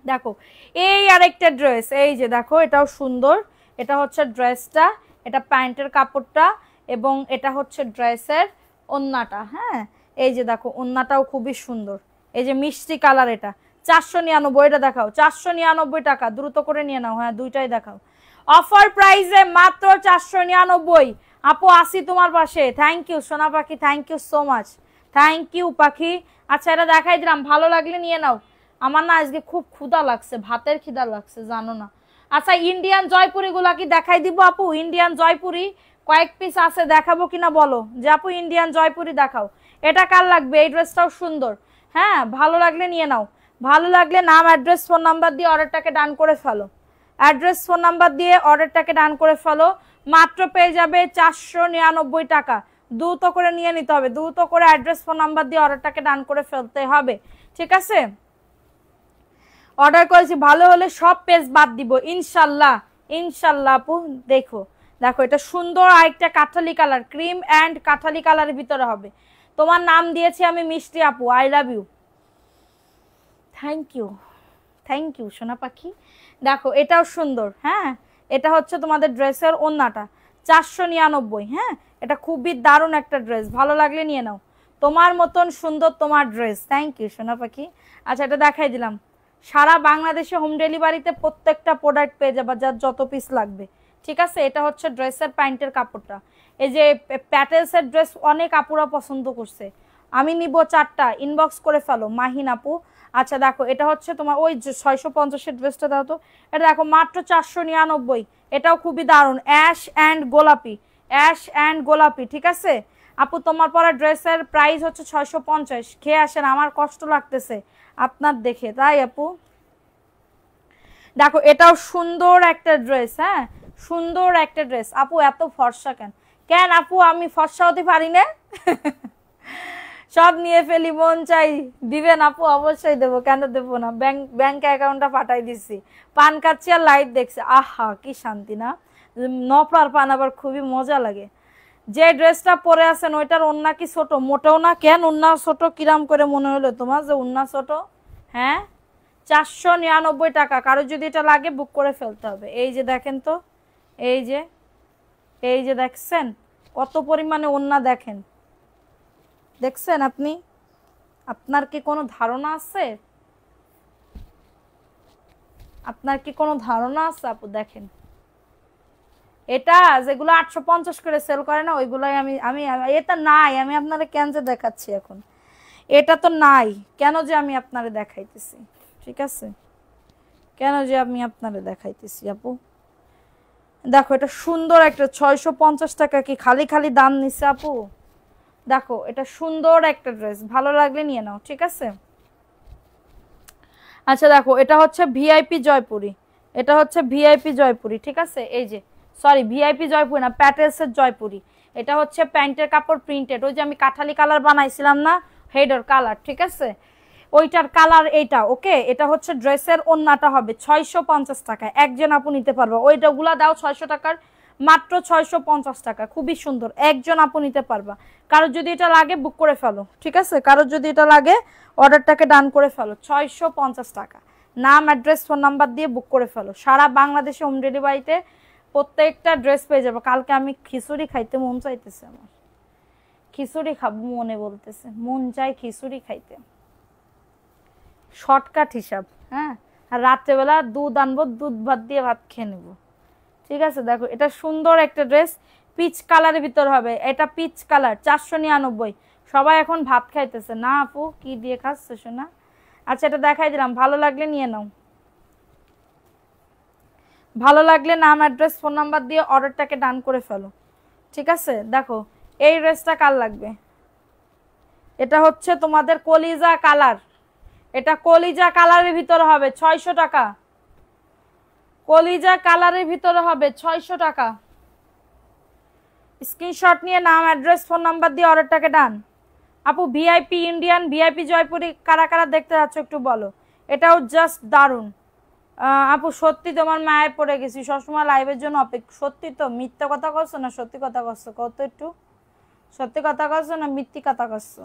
দেখো এই আরেকটা ড্রেস, এই যে দেখো এটাও সুন্দর, এটা হচ্ছে ড্রেসটা, এটা প্যান্টের কাপড়টা, এবং এটা হচ্ছে ড্রেসের ওন্নাটা। হ্যাঁ, এই যে দেখো ওন্নাটাও খুবই সুন্দর, এই যে মিষ্টি কালার, এটা 499। এটা দেখাও, 499 টাকা, দ্রুত করে নিয়ে নাও। হ্যাঁ, দুইটাই দেখাও, অফার প্রাইসে মাত্র 499। আপু আসি তোমার পাশে, থ্যাংক ইউ সোনা পাখি, thank you so much, thank you পাখি। আচ্ছা, এটা দেখাই দিলাম, ভালো লাগলে নিয়ে নাও। আমার না আজকে খুব ক্ষুধা লাগছে, ভাতের খিদা লাগছে, জানো না? আচ্ছা, ইন্ডিয়ান জয়পুরি গুলা কি দেখাই দিব আপু? ইন্ডিয়ান জয়পুরি কয়েক পিস আছে, দেখাবো কিনা বলো? যে আপু ইন্ডিয়ান জয়পুরি দেখাও। এটা কার লাগবে? এই ড্রেসটাও সুন্দর। হ্যাঁ, ভালো লাগলে নিয়ে নাও, ভালো লাগলে নাম অ্যাড্রেস ফোন নাম্বার দিয়ে অর্ডারটাকে ডান করে ফেলো, অ্যাড্রেস ফোন নাম্বার দিয়ে অর্ডারটাকে ডান করে ফেলো। মাত্র পেয়ে যাবে 499 টাকা। দ্রুত করে নিয়ে নিতে হবে, দ্রুত করে অ্যাড্রেস ফোন নাম্বার দিয়ে অর্ডারটাকে ডান করে ফেলতে হবে, ঠিক আছে? অর্ডার করেছি, ভালো হলে সব পেজ বাদ দিব ইনশাল্লাহ, ইনশাল্লাহ আপু। দেখো দেখো এটা সুন্দর আরেকটা কাঠালি কালার, ক্রিম অ্যান্ড কাঠালি কালারের ভিতরে হবে। তোমার নাম দিয়েছি আমি মিষ্টি আপু, I love you, thank you, thank you সোনা পাখি। দেখো এটাও সুন্দর। হ্যাঁ, এটা হচ্ছে তোমাদের ড্রেসের ওন্নাটা, 499। হ্যাঁ, এটা খুবই দারুণ একটা ড্রেস, ভালো লাগলে নিয়ে নাও, তোমার মতন সুন্দর তোমার ড্রেস। থ্যাংক ইউ সোনা পাখি। আচ্ছা, এটা দেখাই দিলাম, সারা বাংলাদেশে হোম ডেলিভারিতে প্রত্যেকটা প্রোডাক্ট পেয়ে যাবে, যার যত পিস লাগবে, ঠিক আছে? এটা হচ্ছে ড্রেসের প্যান্টের কাপড়টা, এই যে প্যাটেলসের ড্রেস অনেক আপুরা পছন্দ করছে, আমি নিব 4টা, ইনবক্স করে ফেলো মাহিন আপু। আচ্ছা দেখো এটা হচ্ছে তোমার ওই 650-এর ড্রেসটা, দাও তো। এটা দেখো মাত্র 499, এটাও খুবই দারুণ, অ্যাশ অ্যান্ড গোলাপি, অ্যাশ অ্যান্ড গোলাপি, ঠিক আছে আপু? তোমার পরা ড্রেসের প্রাইস হচ্ছে 650। খেয়ে আসেন, আমার কষ্ট লাগতেছে আপনার দেখে, তাই আপু। দেখো এটাও সুন্দর একটা ড্রেস, হ্যাঁ সুন্দর একটা ড্রেস। আপু এত ফর্সা কেন? কেন আপু আমি ফর্সা হতে পারি না? সব নিয়ে ফেলি, মন চাই দিবেন আপু? অবশ্যই দেবো, কেন দেবো না। ব্যাংক অ্যাকাউন্টটা পাঠাই দিচ্ছি। পান খাচ্ছি আর লাইট দেখছি, আহা কি শান্তি না। নপার পান আবার খুবই মজা লাগে। যে ড্রেসটা পরে আছেন ওইটার ওন্না কি ছোট? মোটেও না। কেন ওন্না ছোট কিরাম করে মনে হলো তোমার যে ওন্না ছোট? হ্যাঁ 499 টাকা। কারো যদি এটা লাগে বুক করে ফেলতে হবে। এই যে দেখেন তো, এই যে দেখছেন কত পরিমাণে ওন্না, দেখেন দেখছেন আপনি? আপনার কি কোনো ধারণা আছে? আপনার কি কোনো ধারণা আছে আপু? দেখেন এটা যেগুলো 850 করে সেল করে না ওইগুলাই আমি আমি এটা নাই, আমি আপনারে কেন যে দেখাচ্ছি এখন। এটা তো নাই, কেন যে আমি আপনারে দেখাইতেছি, ঠিক আছে? কেন যে আমি আপনারে দেখাইতেছি আপু। দেখো এটা সুন্দর একটা 650 টাকা কি খালি খালি দাম নিছে আপু? দেখো এটা সুন্দর একটা ড্রেস, ভালো লাগলে নিয়ে নাও, ঠিক আছে? আচ্ছা দেখো এটা হচ্ছে ভিআইপি জয়পুরি, এটা হচ্ছে ভিআইপি জয়পুরি, ঠিক আছে? এই যে সরি ভিআইপি জয়পুরি না, প্যাটেলসের জয়পুরি। এটা হচ্ছে প্যান্টের কাপড় প্রিন্টেড, ওই যে আমি কাঠালি কালার বানাইছিলাম না, হেডার কালার, ঠিক আছে? ওইটার কালার এইটা, ওকে? এটা হচ্ছে ড্রেসের ওন্নাটা হবে 650 টাকায়। একজন আপু নিতে পারবো, ওইটা গুলা দাও 600 টাকার, মাত্র 650 টাকা, খুবই সুন্দর। একজন আপু নিতে পারবা। কারোর যদি এটা লাগে বুক করে ফেলো, ঠিক আছে? কারোর যদি এটা লাগে অর্ডারটাকে ডান করে ফেলো। 650 টাকা, নাম অ্যাড্রেস ফোন নাম্বার দিয়ে বুক করে ফেলো। সারা বাংলাদেশে হোম ডেলিভারিতে প্রত্যেকটা ড্রেস পেয়ে যাবো। কালকে আমি খিচুড়ি খাইতে মন চাইতেছে আমার, খিচুড়ি খাবো মনে বলতেছে, মন চাই খিচুড়ি খাইতে। শর্টকাট হিসাব, হ্যাঁ। আর রাত্রেবেলা দুধ আনবো, দুধ ভাত দিয়ে ভাত খেয়ে নেবো, ঠিক আছে? দেখো এটা সুন্দর একটা ড্রেস, পিচ কালারের ভিতর হবে। এটা পিচ কালার, 499। সবাই এখন ভাত খাইতেছে না আপু, কি দিয়ে খাচ্ছে শোনা? আচ্ছা এটা দেখাই দিলাম, ভালো লাগলে নিয়ে নাও। ভালো লাগলে নাম অ্যাড্রেস ফোন নাম্বার দিয়ে অর্ডারটাকে ডান করে ফেলো, ঠিক আছে? দেখো এই ড্রেসটা কার লাগবে? এটা হচ্ছে তোমাদের কলিজা কালার, এটা কলিজা কালারের ভিতরে হবে 600 টাকা। কলিজা কালারের ভিতরে হবে 600 টাকা। স্ক্রিনশট নিয়ে নাম অ্যাড্রেস ফোন নাম্বার দিয়ে অর্ডারটাকে ডান। আপু ভিআইপি ইন্ডিয়ান, ভিআইপি জয়পুরি কারা কারা দেখতে যাচ্ছ একটু বলো। এটাও জাস্ট দারুণ। আপু সত্যি তোমার মায়ের পড়ে গেছি, সবসময় লাইভের জন্য অপেক্ষা। সত্যি তো? মিথ্যা কথা করছো না সত্যি কথা করছো? কত একটু সত্যি কথা করছো না মিথ্যি কথা করছো?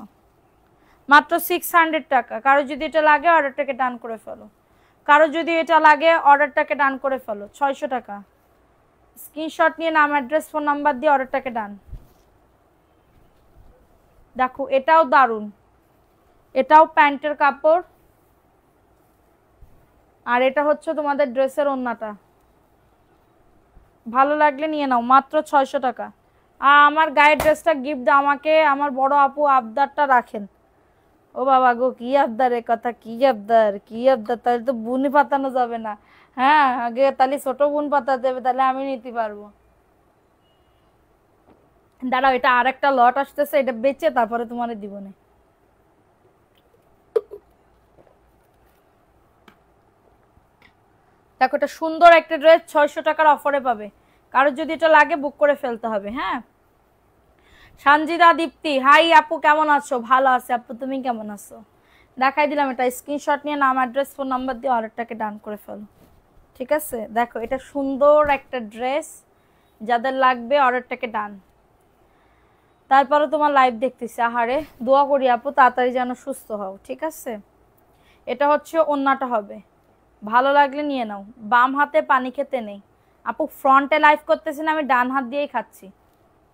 মাত্র 600 টাকা। কারো যদি এটা লাগে অর্ডারটাকে ডান করে ফেলো। কারো যদি এটা লাগে অর্ডারটাকে ডান করে ফেলো। 600 টাকা। স্ক্রিনশট নিয়ে নাম অ্যাড্রেস ফোন নাম্বার দিয়ে অর্ডারটাকে ডান। দেখো এটাও দারুণ, এটাও প্যান্টের কাপড়, আর এটা হচ্ছে তোমাদের ড্রেসের ওন্নাটা। ভালো লাগলে নিয়ে নাও, মাত্র 600 টাকা। আর আমার গায়ের ড্রেসটা গিফট দাও আমাকে, আমার বড় আপু আবদারটা রাখেন। ও বাবা গো, কি আবদারের কথা, কি আবদার, কি আবদার? তাহলে তো বুনি পাতানো যাবে না। হ্যাঁ আগে তাহলে ছোট বোন পাতা দেবে, তাহলে আমি নিতে পারবো। দাঁড়াও এটা আর একটা লট আসতেছে, এটা বেচে তারপরে তোমার দিব না। দেখো এটা সুন্দর একটা ড্রেস, 600 টাকার অফারে পাবে। কারোর যদি এটা লাগে বুক করে ফেলতে হবে, হ্যাঁ। সঞ্জিদা দীপ্তি, হাই আপু কেমন আছো? ভালো আছে আপু, তুমি কেমন আছো? দেখাই দিলাম, এটা স্ক্রিনশট নিয়ে নাম অ্যাড্রেস ফোন নাম্বার দিয়ে অর্ডারটাকে ডান করে ফেলো, ঠিক আছে? দেখো এটা সুন্দর একটা ড্রেস, যাদের লাগবে অর্ডারটাকে ডান। তারপরে তোমার লাইভ দেখতেছি, আহারে দোয়া করি আপু তাড়াতাড়ি যেন সুস্থ হও, ঠিক আছে? এটা হচ্ছে ওন্নাটা হবে, ভালো লাগলে নিয়ে নাও। বাম হাতে পানি খেতে নেই আপু, ফ্রন্টে লাইভ করতেছি না, আমি ডান হাত দিয়েই খাচ্ছি।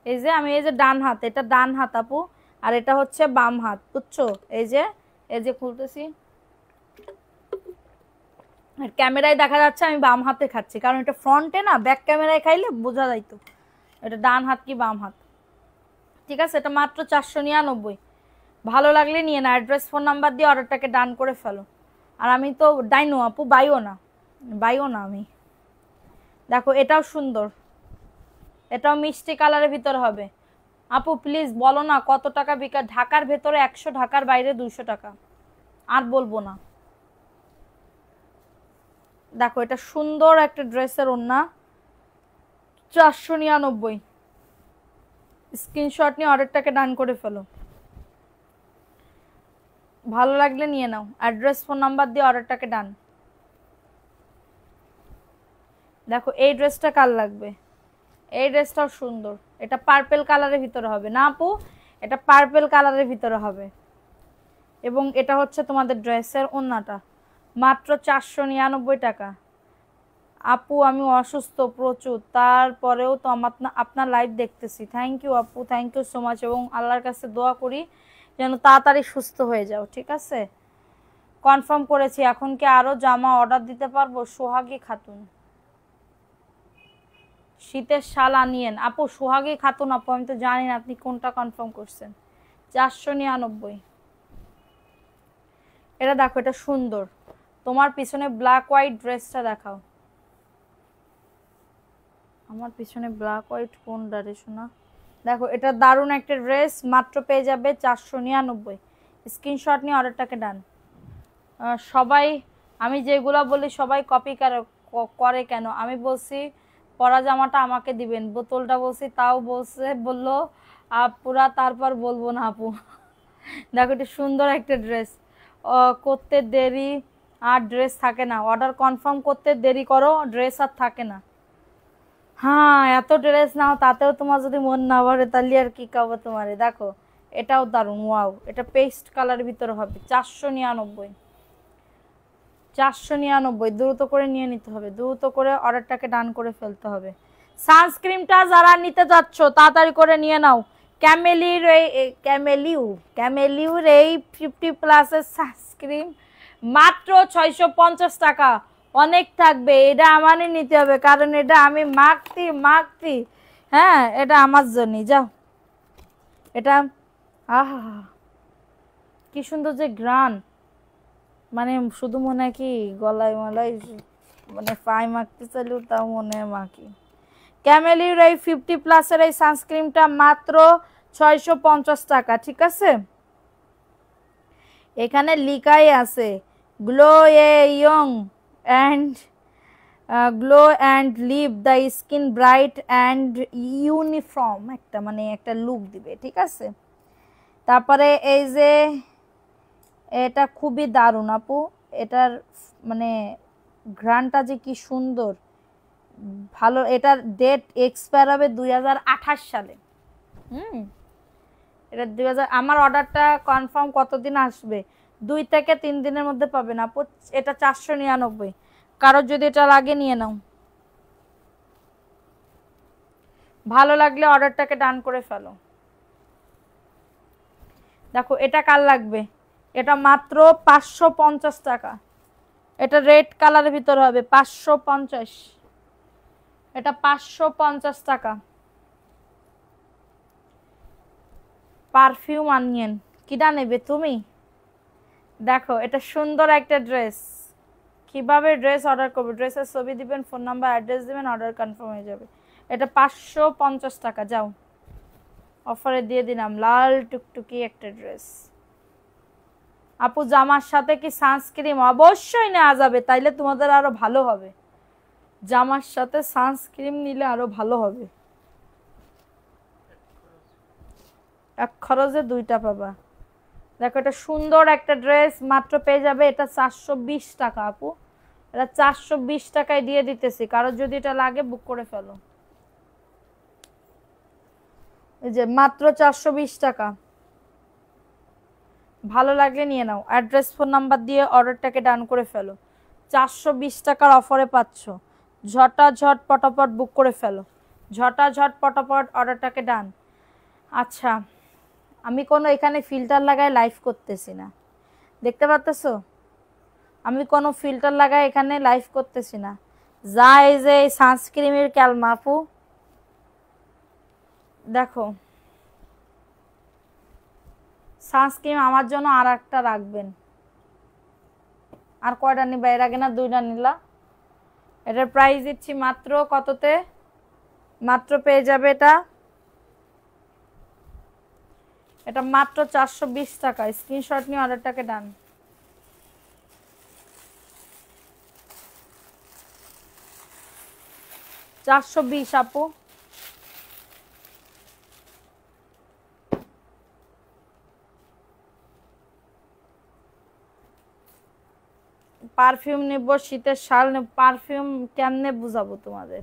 এই যে আমি এই যে ডান হাত, এটা ডান হাত আপু, আর এটা হচ্ছে বাম হাত, বুঝছো? এই যে খুলতেছি, আর ক্যামেরায় দেখা যাচ্ছে আমি বাম হাতে খাচ্ছি, কারণ এটা ফ্রন্টে না, ব্যাক ক্যামেরায় খাইলে বোঝা যাইতো এটা ডান হাত কি বাম হাত, ঠিক আছে? এটা মাত্র 499। ভালো লাগলে নিয়ে না, অ্যাড্রেস ফোন নাম্বার দিয়ে অর্ডারটাকে ডান করে ফেলো। আর আমি তো ডাইনো আপু, বাইও না আমি। দেখো এটাও সুন্দর, এটাও মিষ্টি কালারের ভিতর হবে। আপু প্লিজ বলো না কত টাকা বিকা? ঢাকার ভেতরে 100, ঢাকার বাইরে 200 টাকা। আর বলবো না। দেখো এটা সুন্দর একটা ড্রেসের ওড়না, 499। স্ক্রিনশট নিয়ে অর্ডারটাকে ডান করে ফেলো। ভালো লাগলে নিয়ে নাও, অ্যাড্রেস ফোন নাম্বার দিয়ে অর্ডারটাকে ডান। দেখো এই ড্রেসটা কার লাগবে, এই ড্রেসটাও সুন্দর, এটা পার্পল কালারের ভিতরে হবে না আপু, এটা পার্পল কালারের ভিতরে হবে, এবং এটা হচ্ছে তোমাদের ড্রেসের ওড়নাটা, মাত্র 499 টাকা। আপু আমি অসুস্থ প্রচুর, তারপরেও তো আপনার লাইভ দেখতেছি। থ্যাংক ইউ আপু, থ্যাংক ইউ সো মাচ, এবং আল্লাহর কাছে দোয়া করি যেন তাড়াতাড়ি সুস্থ হয়ে যাও, ঠিক আছে? কনফার্ম করেছি। এখন কি আরো জামা অর্ডার দিতে পারবো? সোহাগী খাতুন, শীতের শাল আনিয়েন। আপু সোহাগী খাতুন আপু, আমি তো জানি না আপনি কোনটা কনফার্ম করছেন। 499। এটা দেখো, এটা সুন্দর, তোমার পিছনে ব্ল্যাক হোয়াইট ড্রেসটা দেখাও। আমার পিছনে ব্ল্যাক হোয়াইট কোনটা রে শোনা? দেখো এটা দারুণ একটা ড্রেস, মাত্র পেয়ে যাবে 499। স্ক্রিনশট নিয়ে অর্ডারটাকে ডান। সবাই, আমি যেগুলো বলি সবাই কপি করে কেন? আমি বলছি পরা জামাটা আমাকে দিবেন, বোতলটা বলছি তাও বললো আপুরা, তারপর বলবো না আপু। দেখো এটা সুন্দর একটা ড্রেস, করতে দেরি আর ড্রেস থাকে না, অর্ডার কনফার্ম করতে দেরি করো, ড্রেস আর থাকে না। হ্যাঁ এত ড্রেস নাও, তাতেও তোমার যদি মন না ভরে তাহলে আর কি খাবো তোমারে। দেখো এটাও দারুণ, ওয়াও, এটা পেস্ট কালারের ভিতরে হবে, 499। 499, দ্রুত করে নিয়ে নিতে হবে, দ্রুত করে অর্ডারটাকে ডান করে ফেলতে হবে। সানস্ক্রিনটা যারা নিতে যাচ্ছ তাড়াতাড়ি করে নিয়ে নাও। ক্যামেলিউর এই 50+ সানস্ক্রিন মাত্র 650 টাকা। অনেক থাকবে, এটা আমারই নিতে হবে, কারণ এটা আমি মাখতি। হ্যাঁ এটা আমার জন্যই। যাও এটা, আহা কি সুন্দর যে গ্রান, মানে শুধু মনে হয় কি গলায় মলায় মানে পায়ে মাখতে চাইলেও তাও মনে হয় মাখি। ক্যামেলির এই 50+ এই সানস্ক্রিনটা মাত্র 650 টাকা, ঠিক আছে? এখানে লিখাই আছে glow a young and glow and leave the skin bright and uniform, একটা মানে একটা লুক দিবে, ঠিক আছে? তারপরে এই যে এটা খুবই দারুণ আপু, এটার মানে ঘ্রাণটা যে কি সুন্দর, ভালো। এটার ডেট এক্সপায়ার হবে 2028 সালে। এটা 2000। আমার অর্ডারটা কনফার্ম কতদিন আসবে? 2 থেকে 3 দিনের মধ্যে পাবেন আপু। এটা 499, কারোর যদি এটা লাগে নিয়ে নাও। ভালো লাগলে অর্ডারটাকে ডান করে ফেলো। দেখো এটা কার লাগবে, এটা মাত্র 550 টাকা, এটা রেড কালারের ভিতরে হবে, 550, এটা 550 টাকা। পারফিউম আনিয়েন, কিটা নেবে তুমি? দেখো এটা সুন্দর একটা ড্রেস, কিভাবে ড্রেস অর্ডার করবে? ড্রেসের ছবি দিবেন, ফোন নাম্বার অ্যাড্রেস দিবেন, অর্ডার কনফার্ম হয়ে যাবে। এটা 550 টাকা। যাও অফারে দিয়ে দিলাম, লাল টুকটুকি একটা ড্রেস। আপু জামার সাথে কি সানস্ক্রিন? অবশ্যই নেওয়া যাবে, তাইলে তোমাদের আরো ভালো হবে। জামার সাথে সানস্ক্রিন নিলে আরো ভালো হবে, এক খরচে 2টা পাবা। দেখো এটা সুন্দর একটা ড্রেস, মাত্র পেয়ে যাবে এটা 420 টাকা আপু। এটা 420 টাকায় দিয়ে দিতেছি, কারো যদি এটা লাগে বুক করে ফেলো। এই যে মাত্র 420 টাকা, ভালো লাগলে নিয়ে নাও। অ্যাড্রেস ফোন নাম্বার দিয়ে অর্ডারটাকে ডান করে ফেলো। 420 টাকার অফারে পাচ্ছ, ঝটাঝট পটাপট বুক করে ফেলো, ঝটাঝট পটাপট অর্ডারটাকে ডান। আচ্ছা আমি কোনো এখানে ফিল্টার লাগাই লাইভ করতেছি না, দেখতে পাচ্ছ? আমি কোনো ফিল্টার লাগাই এখানে লাইভ করতেছি না, যা এই যে সানস্ক্রিনের ক্যালমা আপু। দেখো সানস্ক্রিন আমার জন্য আর একটা রাখবেন। আর কয়টা নিবা? এর আগে না 2টা নিলা। এটার প্রাইস দিচ্ছি মাত্র কততে? মাত্র পেয়ে যাবে এটা মাত্র 420 টাকা। স্ক্রিনশট নিয়ে অর্ডারটাকে ডান। 420 আপু। পারফিউম নেব, শীতের শাল নেব, পারফিউম কেমনে বুঝাবো তোমাদের?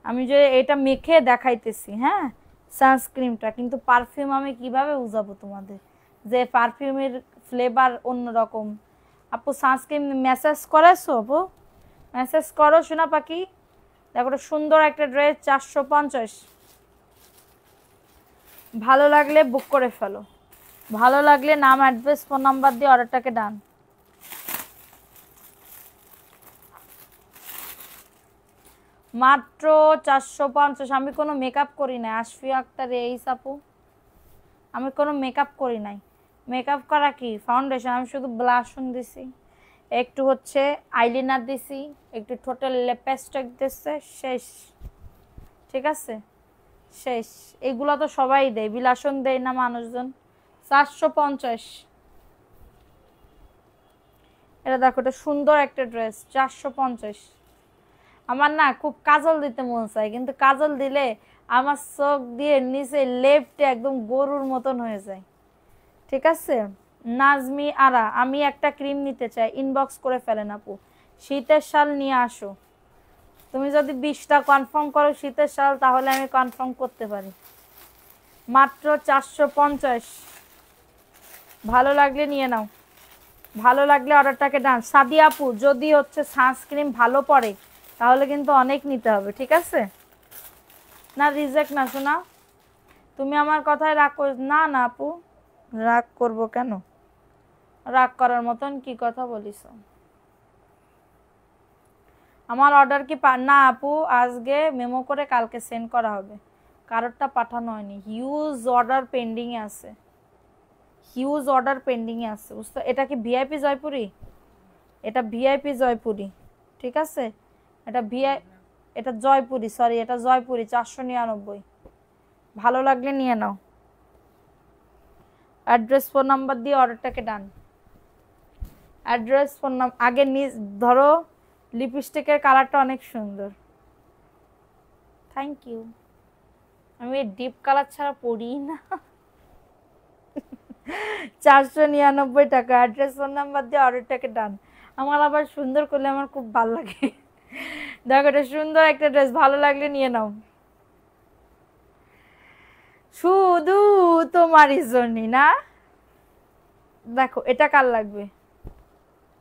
আমি যে এটা মেখে দেখাইতেছি, হ্যাঁ সানস্ক্রিনটা, কিন্তু পারফিউম আমি কিভাবে বুঝাবো তোমাদের যে পারফিউমের ফ্লেভার অন্যরকম? আপু সানস্ক্রিন মেসেজ করেছো আপু? মেসেজ করো সোনা পাখি। দেখো সুন্দর একটা ড্রেস, 450। ভালো লাগলে বুক করে ফেলো, ভালো লাগলে নাম অ্যাড্রেস ফোন নাম্বার দিয়ে অর্ডারটাকে ডান। মাত্র 450। আমি কোনো মেকআপ করি নাই আশফিয়া আক্তার এই আপু, আমি কোনো মেকআপ করি নাই। মেকআপ করা কি ফাউন্ডেশন, আমি শুধু ব্লাশন দিছি, একটু হচ্ছে আইলাইনার দিছি, একটু ঠোঁটের লিপস্টিক দিছে, শেষ। ঠিক আছে, শেষ। এগুলো তো সবাই দেয়, বিলাসন দেয় না মানুষজন। 450। এটা দেখো, এটা সুন্দর একটা ড্রেস, 450। আমার না খুব কাজল দিতে মন চায়, কিন্তু কাজল দিলে আমার চোখ দিয়ে নিচে লেফটে একদম গরুর মতন হয়ে যায়। ঠিক আছে, নাজমি আরা, আমি একটা ক্রিম নিতে চাই, ইনবক্স করে ফেলেন আপু। শীতের শাল নিয়ে আসো। তুমি যদি 20টা কনফার্ম করো শীতের শাল, তাহলে আমি কনফার্ম করতে পারি। মাত্র 450। ভালো লাগলে নিয়ে নাও, ভালো লাগলে অর্ডারটাকে ডান। সাদিয়া আপু, যদি হচ্ছে সানস্ক্রিন ভালো পড়ে তাহলে কিন্তু অনেক নিতে হবে, ঠিক আছে? না রিজেক্ট না শোনা, তুমি আমার কথায় রাগ কর না। না আপু, রাগ করব কেন? রাগ করার মতন কি কথা বলিস? আমার অর্ডার কি না আপু, আজকে মেমো করে কালকে সেন্ড করা হবে, কারোরটা পাঠানো হয়নি। হিউজ অর্ডার পেন্ডিং এ আছে, হিউজ অর্ডার পেন্ডিং এ আছে, বুঝতে? এটা কি ভিআইপি জয়পুরি? এটা ভিআইপি জয়পুরি, ঠিক আছে? এটা ভিআই, এটা জয়পুরি, সরি এটা জয়পুরি, 499। ভালো লাগলে নিয়ে নাও, অ্যাড্রেস ফোন নাম্বার দিয়ে অর্ডারটাকে ডান। অ্যাড্রেস ফোন নাম্বার আগে ধরো। লিপস্টিকের কালারটা অনেক সুন্দর, থ্যাংক ইউ। আমি ডিপ কালার ছাড়া পরি না। 499 টাকা, অ্যাড্রেস ফোন নাম্বার দিয়ে অর্ডারটাকে ডান। আমার আবার সুন্দর করলে আমার খুব ভালো লাগে। দেখো এটা সুন্দর একটা ড্রেস, ভালো লাগলে নিয়ে নাও, শুধু তোমারই জন্য না। দেখো এটা কার লাগবে,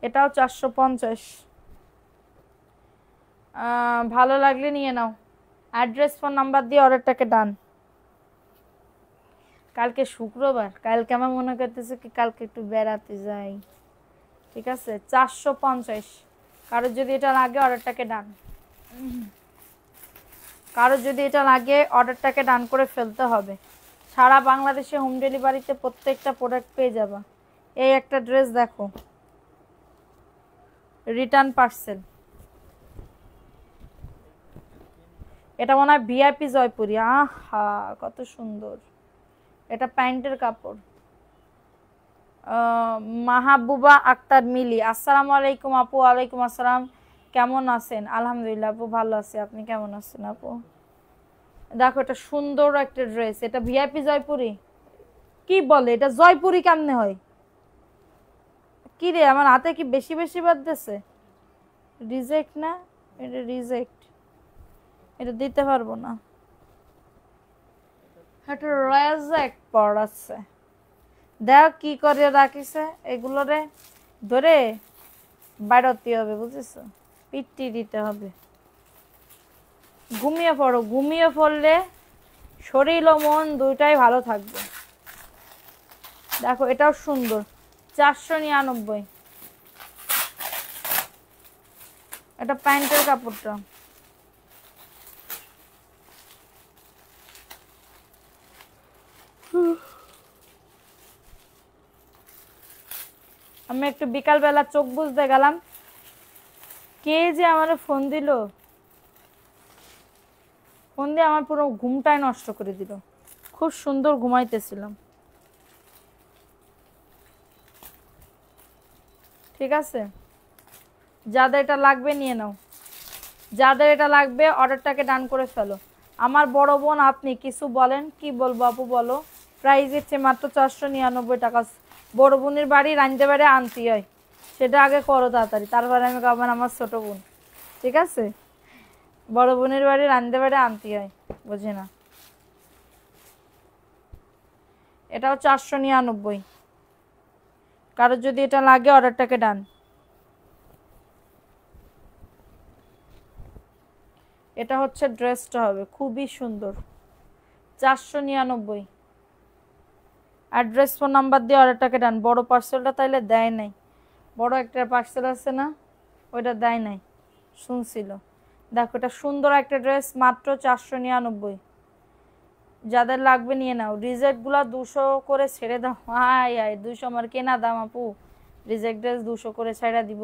এটাও 450। ভালো লাগলে নিয়ে নাও, অ্যাড্রেস ফোন নাম্বার দিয়ে অর্ডারটাকে ডান। কালকে শুক্রবার, কালকে আমার মনে করতেছে কি কালকে একটু বেড়াতে যাই, ঠিক আছে? 450। কারোর যদি এটা লাগে অর্ডারটাকে ডান, কারোর যদি এটা লাগে অর্ডারটাকে ডান করে ফেলতে হবে। সারা বাংলাদেশে হোম ডেলিভারিতে প্রত্যেকটা প্রোডাক্ট পেয়ে যাবা। এই একটা ড্রেস দেখো, রিটার্ন পার্সেল, এটা মনে হয় ভিআইপি জয়পুরি। আহা কত সুন্দর, এটা প্যান্টের কাপড়। মাহবুবা আক্তার মিলি, আসসালামু আলাইকুম আপু। ওয়ালাইকুম আসসালাম, কেমন আছেন? আলহামদুলিল্লাহ আপু, ভালো আছি, আপনি কেমন আছেন আপু? দেখো এটা সুন্দর একটা ড্রেস, এটা ভিআইপি জয়পুরি। কি বলে এটা জয়পুরি কেমনে হয়? কি রে, আমার হাতে কি বেশি বেশি বাজতেছে? রিজেক্ট না, এটা রিজেক্ট, এটা দিতে পারবো না, এটা রেজেক্ট পড়াচ্ছে। দেখ কি করে রাখিছে, এগুলোরে ধরে বাড়াতে হবে, বুঝেছো? পিটি দিতে হবে। ঘুমিয়ে পড়ো, ঘুমিয়ে পড়লে শরীর ও মন দুইটাই ভালো থাকবে। দেখো এটাও সুন্দর, 499। এটা প্যান্টের কাপড়টা। আমি একটু বিকালবেলা চোখ বুঝতে গেলাম, কে যে আমার ফোন দিল, ফোন দিয়ে আমার পুরো ঘুমটাই নষ্ট করে দিল। খুব সুন্দর ঘুমাইতেছিলাম, ঠিক আছে? যাদের এটা লাগবে নিয়ে নাও, যাদের এটা লাগবে অর্ডারটাকে ডান করে ফেলো। আমার বড় বোন আপনি কিছু বলেন। কি বলবো আপু বলো? প্রাইস হচ্ছে মাত্র 499 টাকা। বড় বোনের বাড়ি রাঁধতে বাড়ি আনতে হয়, সেটা আগে করো তাড়াতাড়ি, তারপরে আমি খাবেন আমার ছোট বোন। ঠিক আছে, বড় বোনের বাড়ি রাঁধতে বাড়ি আনতে হয়, বুঝি না। এটাও 499। কারোর যদি এটা লাগে অর্ডারটাকে ডান। এটা হচ্ছে ড্রেসটা হবে খুবই সুন্দর, 499। অ্যাড্রেস ফোন নাম্বার দিয়ে অর্ডারটাকে ডান। বড় পার্সেলটা তাইলে দেয় নাই, বড় একটা পার্সেল আছে না, ওইটা দেয় নাই শুনছিল। দেখো এটা সুন্দর একটা ড্রেস, মাত্র 499। যাদের লাগবে নিয়ে নাও। রিজেক্টগুলো 200 করে ছেড়ে দাও। আয় আয় 200 আমার কেনা দাম আপু, রিজেক্ট ড্রেস 200 করে ছেড়ে দিব?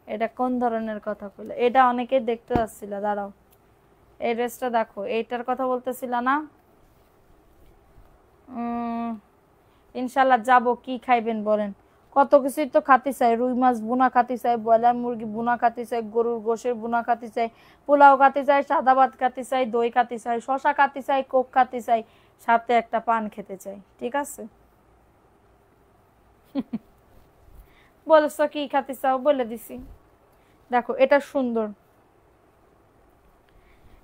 এটা কোন ধরনের কথা কইলে? এটা অনেকেই দেখতে আসছিল, দাঁড়াও এই ড্রেসটা দেখো, এইটার কথা বলতেছিল না? ইনশাল্লাহ যাব। কি খাইবেন বলেন? কত কিছুই তো খাতে চাই, রুই মাছ বুনা খাতে চাই, ব্রয়লার মুরগি বুনা খাতে চাই, গরুর গোশের বুনা খাতে চাই, পোলাও খাতে চাই, সাদা ভাত খাতে চাই, দই খাতে চাই, শশা খাতে চাই, কোক খাতে চাই, সাথে একটা পান খেতে চাই। ঠিক আছে, বলছো কি খাতে চাও বলে দিছি। দেখো এটা সুন্দর,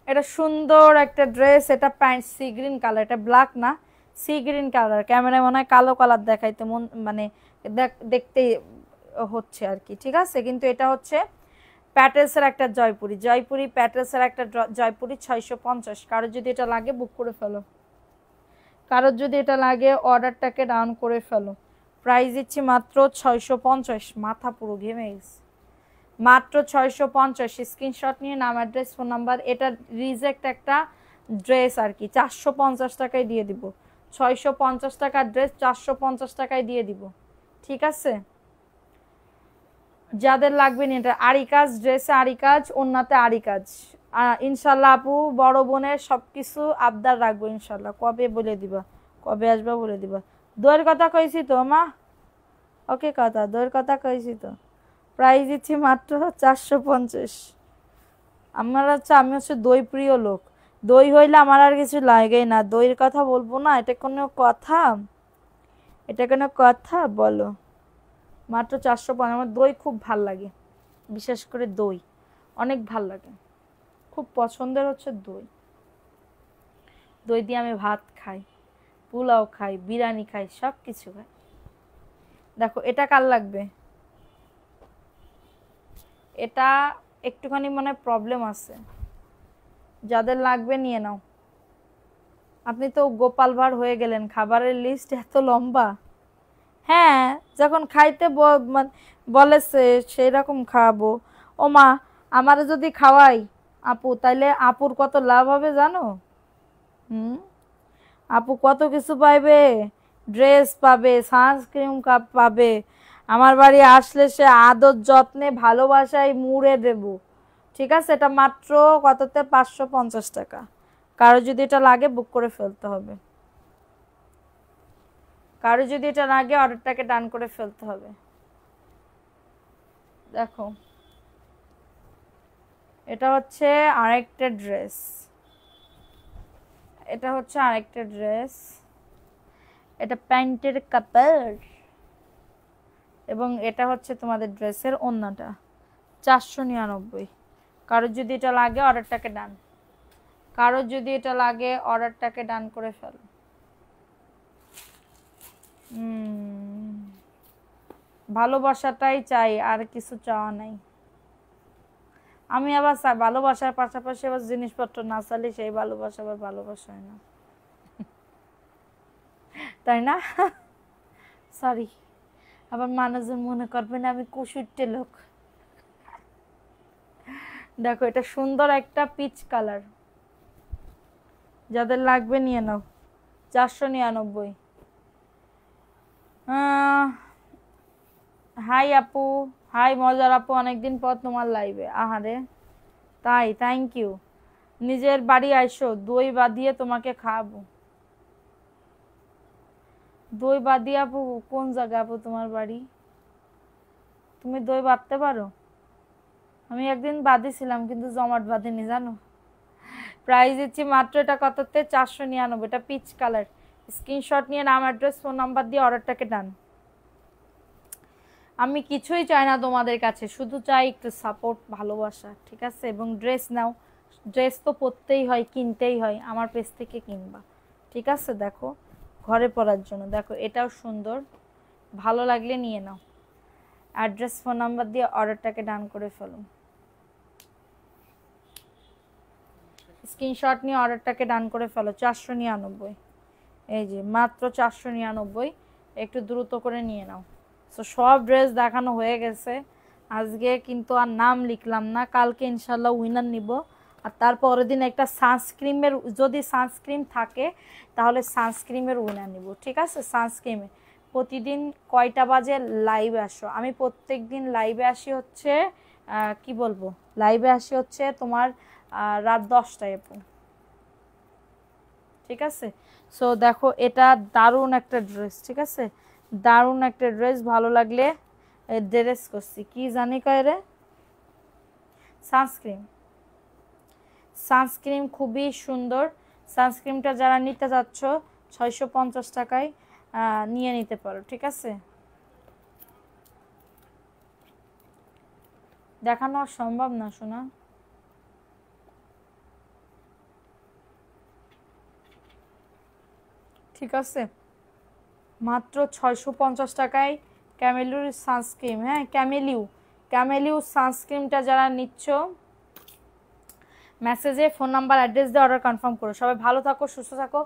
এটা সুন্দর একটা ড্রেস। এটা প্যান্ট সি গ্রিন কালার, এটা ব্ল্যাক না, সি গ্রিন কালার। ক্যামেরায় মনে হয় কালো কালার দেখাইতে মন মানে দেখতে হচ্ছে আর কি। ঠিক আছে, কিন্তু এটা হচ্ছে প্যাটেলসের একটা জয়পুরি, জয়পুরি প্যাটেলসের একটা জয়পুরি 650। কারোর যদি এটা লাগে বুক করে ফেলো, কারোর যদি এটা লাগে অর্ডারটাকে ডাউন করে ফেলো। প্রাইস দিচ্ছি মাত্র 650। মাথা পুরো ঘেমে গেছে, মাত্র 650। স্ক্রিনশট নিয়ে নাম, অ্যাড্রেস, ফোন নাম্বার। এটা রিজেক্ট একটা ড্রেস আর কি, 450 টাকায় দিয়ে দিব। 650 টাকার ড্রেস 450 টাকায় দিয়ে দিব। ঠিক আছে, যাদের লাগবে না। এটা আরি কাজ, ড্রেসে আরি কাজ, ওন্নাতে আরি কাজ। ইনশাল্লাহ আপু বড় বোনের সবকিছু আবদার রাখবো ইনশাল্লাহ। কবে বলে দিবা, কবে আসবা বলে দিবা। দইয়ের কথা কইছি তো মা, ওকে কথা দইয়ের কথা কইছি তো। প্রাইস দিচ্ছি মাত্র 450। আমার হচ্ছে, আমি হচ্ছে দই প্রিয় লোক, দই হইলে আমার আর কিছু লাগেই না। দইয়ের কথা বলবো না, এটা কোনো কথা? এটা কোনো কথা বলো? মাত্র 450। আমার দই খুব ভাল লাগে, বিশেষ করে দই অনেক ভাল লাগে, খুব পছন্দের হচ্ছে দই। দই দিয়ে আমি ভাত খাই, পোলাও খাই, বিরিয়ানি খাই, সব কিছু খাই। দেখো এটা কার লাগবে? এটা একটুখানি মানে প্রবলেম আছে, যাদের লাগবে নিয়ে নাও। আপনি তো গোপাল ভাঁড় হয়ে গেলেন, খাবারের লিস্ট এত লম্বা। হ্যাঁ, যখন খাইতে বলেছে সেই রকম খাওয়াবো। ও মা, আমারে যদি খাওয়াই আপু, তাইলে আপুর কত লাভ হবে জানো? হুম, আপু কত কিছু পাইবে, ড্রেস পাবে, সানস্ক্রিন পাবে। আমার বাড়ি আসলে সে আদর যত্নে ভালোবাসায় মুড়ে দেব। ঠিক আছে, এটা মাত্র কততে? 550 টাকা। কারো যদি এটা লাগে বুক করে ফেলতে হবে, কারো যদি এটা লাগে অর্ডারটাকে ডান করে ফেলতে হবে। দেখো এটা হচ্ছে আরেকটা ড্রেস, এটা হচ্ছে আরেকটা ড্রেস। এটা প্যান্টের কাপড়, এবং এটা হচ্ছে তোমাদের ড্রেসের ওড়নাটা। 499। কারোর যদি এটা লাগে অর্ডারটাকে ডান, কারোর যদি এটা লাগে অর্ডারটাকে ডান করে ফেলো। ভালোবাসাটাই চাই, আর কিছু চাওয়া নাই। আমি আবার ভালোবাসার পাশাপাশি আবার জিনিসপত্র না চাইলে সেই ভালোবাসা আবার ভালোবাসা হয় না, তাই না? সরি, আবার মানুষজন মনে করবে না আমি কুসুট্টে লোক। দেখো এটা সুন্দর একটা পিচ কালার, যাদের লাগবে নিয়ে নাও। 499। হাই আপু, হাই মজার আপু, অনেকদিন পর তোমার লাইভে। আহারে, তাই থ্যাংক ইউ। নিজের বাড়ি আইসো, দই বাঁধিয়ে তোমাকে খাওয়াবো। দই বাঁধিয়ে আপু কোন জায়গা আপু তোমার বাড়ি? তুমি দই বাঁধতে পারো? আমি একদিন বাঁধিছিলাম কিন্তু জমাট বাঁধিনি জানো। প্রাইস দিচ্ছি মাত্র এটা কততে, 499। এটা পিচ কালার। স্ক্রিনশট নিয়ে নাম, অ্যাড্রেস, ফোন নাম্বার দিয়ে অর্ডারটাকে ডান। আমি কিছুই চাই না তোমাদের কাছে, শুধু চাই একটু সাপোর্ট, ভালোবাসা, ঠিক আছে? এবং ড্রেস নাও, ড্রেস তো পরতেই হয়, কিনতেই হয়, আমার পেজ থেকে কিনবা, ঠিক আছে? দেখো ঘরে পরার জন্য, দেখো এটাও সুন্দর, ভালো লাগলে নিয়ে নাও। অ্যাড্রেস, ফোন নাম্বার দিয়ে অর্ডারটাকে ডান করে ফেলো। স্ক্রিনশট নিয়ে অর্ডারটাকে ডান করে ফেলো। 499, এই যে মাত্র 499, একটু দ্রুত করে নিয়ে নাও। তো সব ড্রেস দেখানো হয়ে গেছে, আজকে কিন্তু আর নাম লিখলাম না, কালকে ইনশাল্লাহ উইনার নিব। আর তারপরের দিন একটা সানস্ক্রিমের, যদি সানস্ক্রিম থাকে তাহলে সানস্ক্রিমের উইনার নিব, ঠিক আছে? সানস্ক্রিমে প্রতিদিন কয়টা বাজে লাইভে আসো? আমি প্রত্যেক দিন লাইভে আসি হচ্ছে কি বলবো, লাইভে আসি হচ্ছে তোমার রাত 10টায়, ঠিক আছে? সো দেখো এটা দারুণ একটা ড্রেস, ঠিক আছে? দারুণ একটা ড্রেস, ভালো লাগলে ড্রেস করছি কি জানি কয় রে, সানস্ক্রিন। সানস্ক্রিন খুবই সুন্দর। সানস্ক্রিনটা যারা নিতে যাচ্ছ 650 টাকায় নিয়ে নিতে পারো, ঠিক আছে? দেখানো সম্ভব না শোনা। ঠিক আছে, মাত্র 650 টাকায় ক্যামেলিউর সানস্ক্রিন। হ্যাঁ, ক্যামেলিউ সানস্ক্রিনটা যারা নিচ্ছ মেসেজে ফোন নাম্বার, অ্যাড্রেস দিয়ে অর্ডার কনফার্ম করো। সবাই ভালো থাকো, সুস্থ থাকো,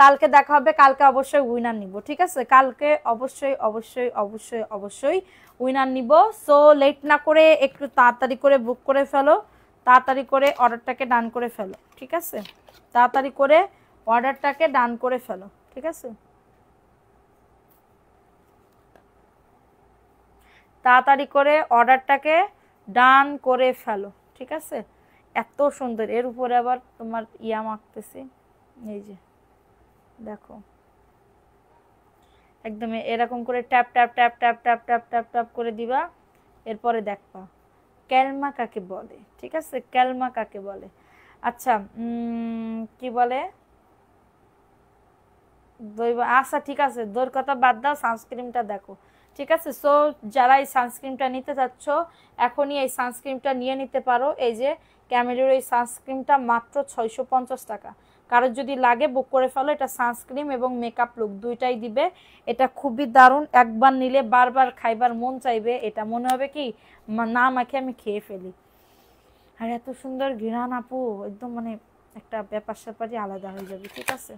কালকে দেখা হবে। কালকে অবশ্যই উইনার নিব, ঠিক আছে? কালকে অবশ্যই অবশ্যই অবশ্যই অবশ্যই উইনার নিব। সো লেট না করে একটু তাড়াতাড়ি করে বুক করে ফেলো, তাড়াতাড়ি করে অর্ডারটাকে ডান করে ফেলো, ঠিক আছে? তাড়াতাড়ি করে অর্ডারটাকে ডান করে ফেলো, ঠিক আছে? তাড়াতাড়ি করে অর্ডারটাকে ডান করে ফেলো, ঠিক আছে? এত সুন্দর, এর উপরে আবার তোমার ইয়া মাখতেছি, এই যে দেখো, একদম এরকম করে tap tap tap tap tap tap tap tap করে দিবা। এরপরে দেখবা ক্যালমা কাকে বলে, ঠিক আছে? ক্যালমা কাকে বলে? আচ্ছা কি বলে, দই, আচ্ছা ঠিক আছে, দইয়ের কথা বাদ দাও, সানস্ক্রিনটা দেখো, ঠিক আছে? সো যারা এই সানস্ক্রিনটা নিতে চাচ্ছ এখনই এই সানস্ক্রিনটা নিয়ে নিতে পারো। এই যে ক্যামেলির এই সানস্ক্রিনটা মাত্র 650 টাকা। কারোর যদি লাগে বুক করে ফেলো, এটা সানস্ক্রিন এবং মেকআপ লুক দুইটাই দিবে। এটা খুবই দারুণ, একবার নিলে বারবার খাইবার মন চাইবে। এটা মনে হবে কি না মাখে আমি খেয়ে ফেলি। আর এত সুন্দর ঘ্রাণ আপু, একদম মানে একটা ব্যাপার স্যাপারই আলাদা হয়ে যাবে, ঠিক আছে?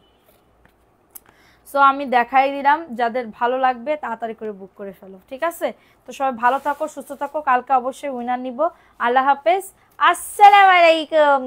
সো আমি দেখাই দিলাম, যাদের ভালো লাগবে তাড়াতাড়ি করে বুক করে ফেলো, ঠিক আছে? তো সবাই ভালো থাকো, সুস্থ থাকো, কালকে অবশ্যই উইনার নিব। আল্লাহ হাফেজ, আসসালামু আলাইকুম।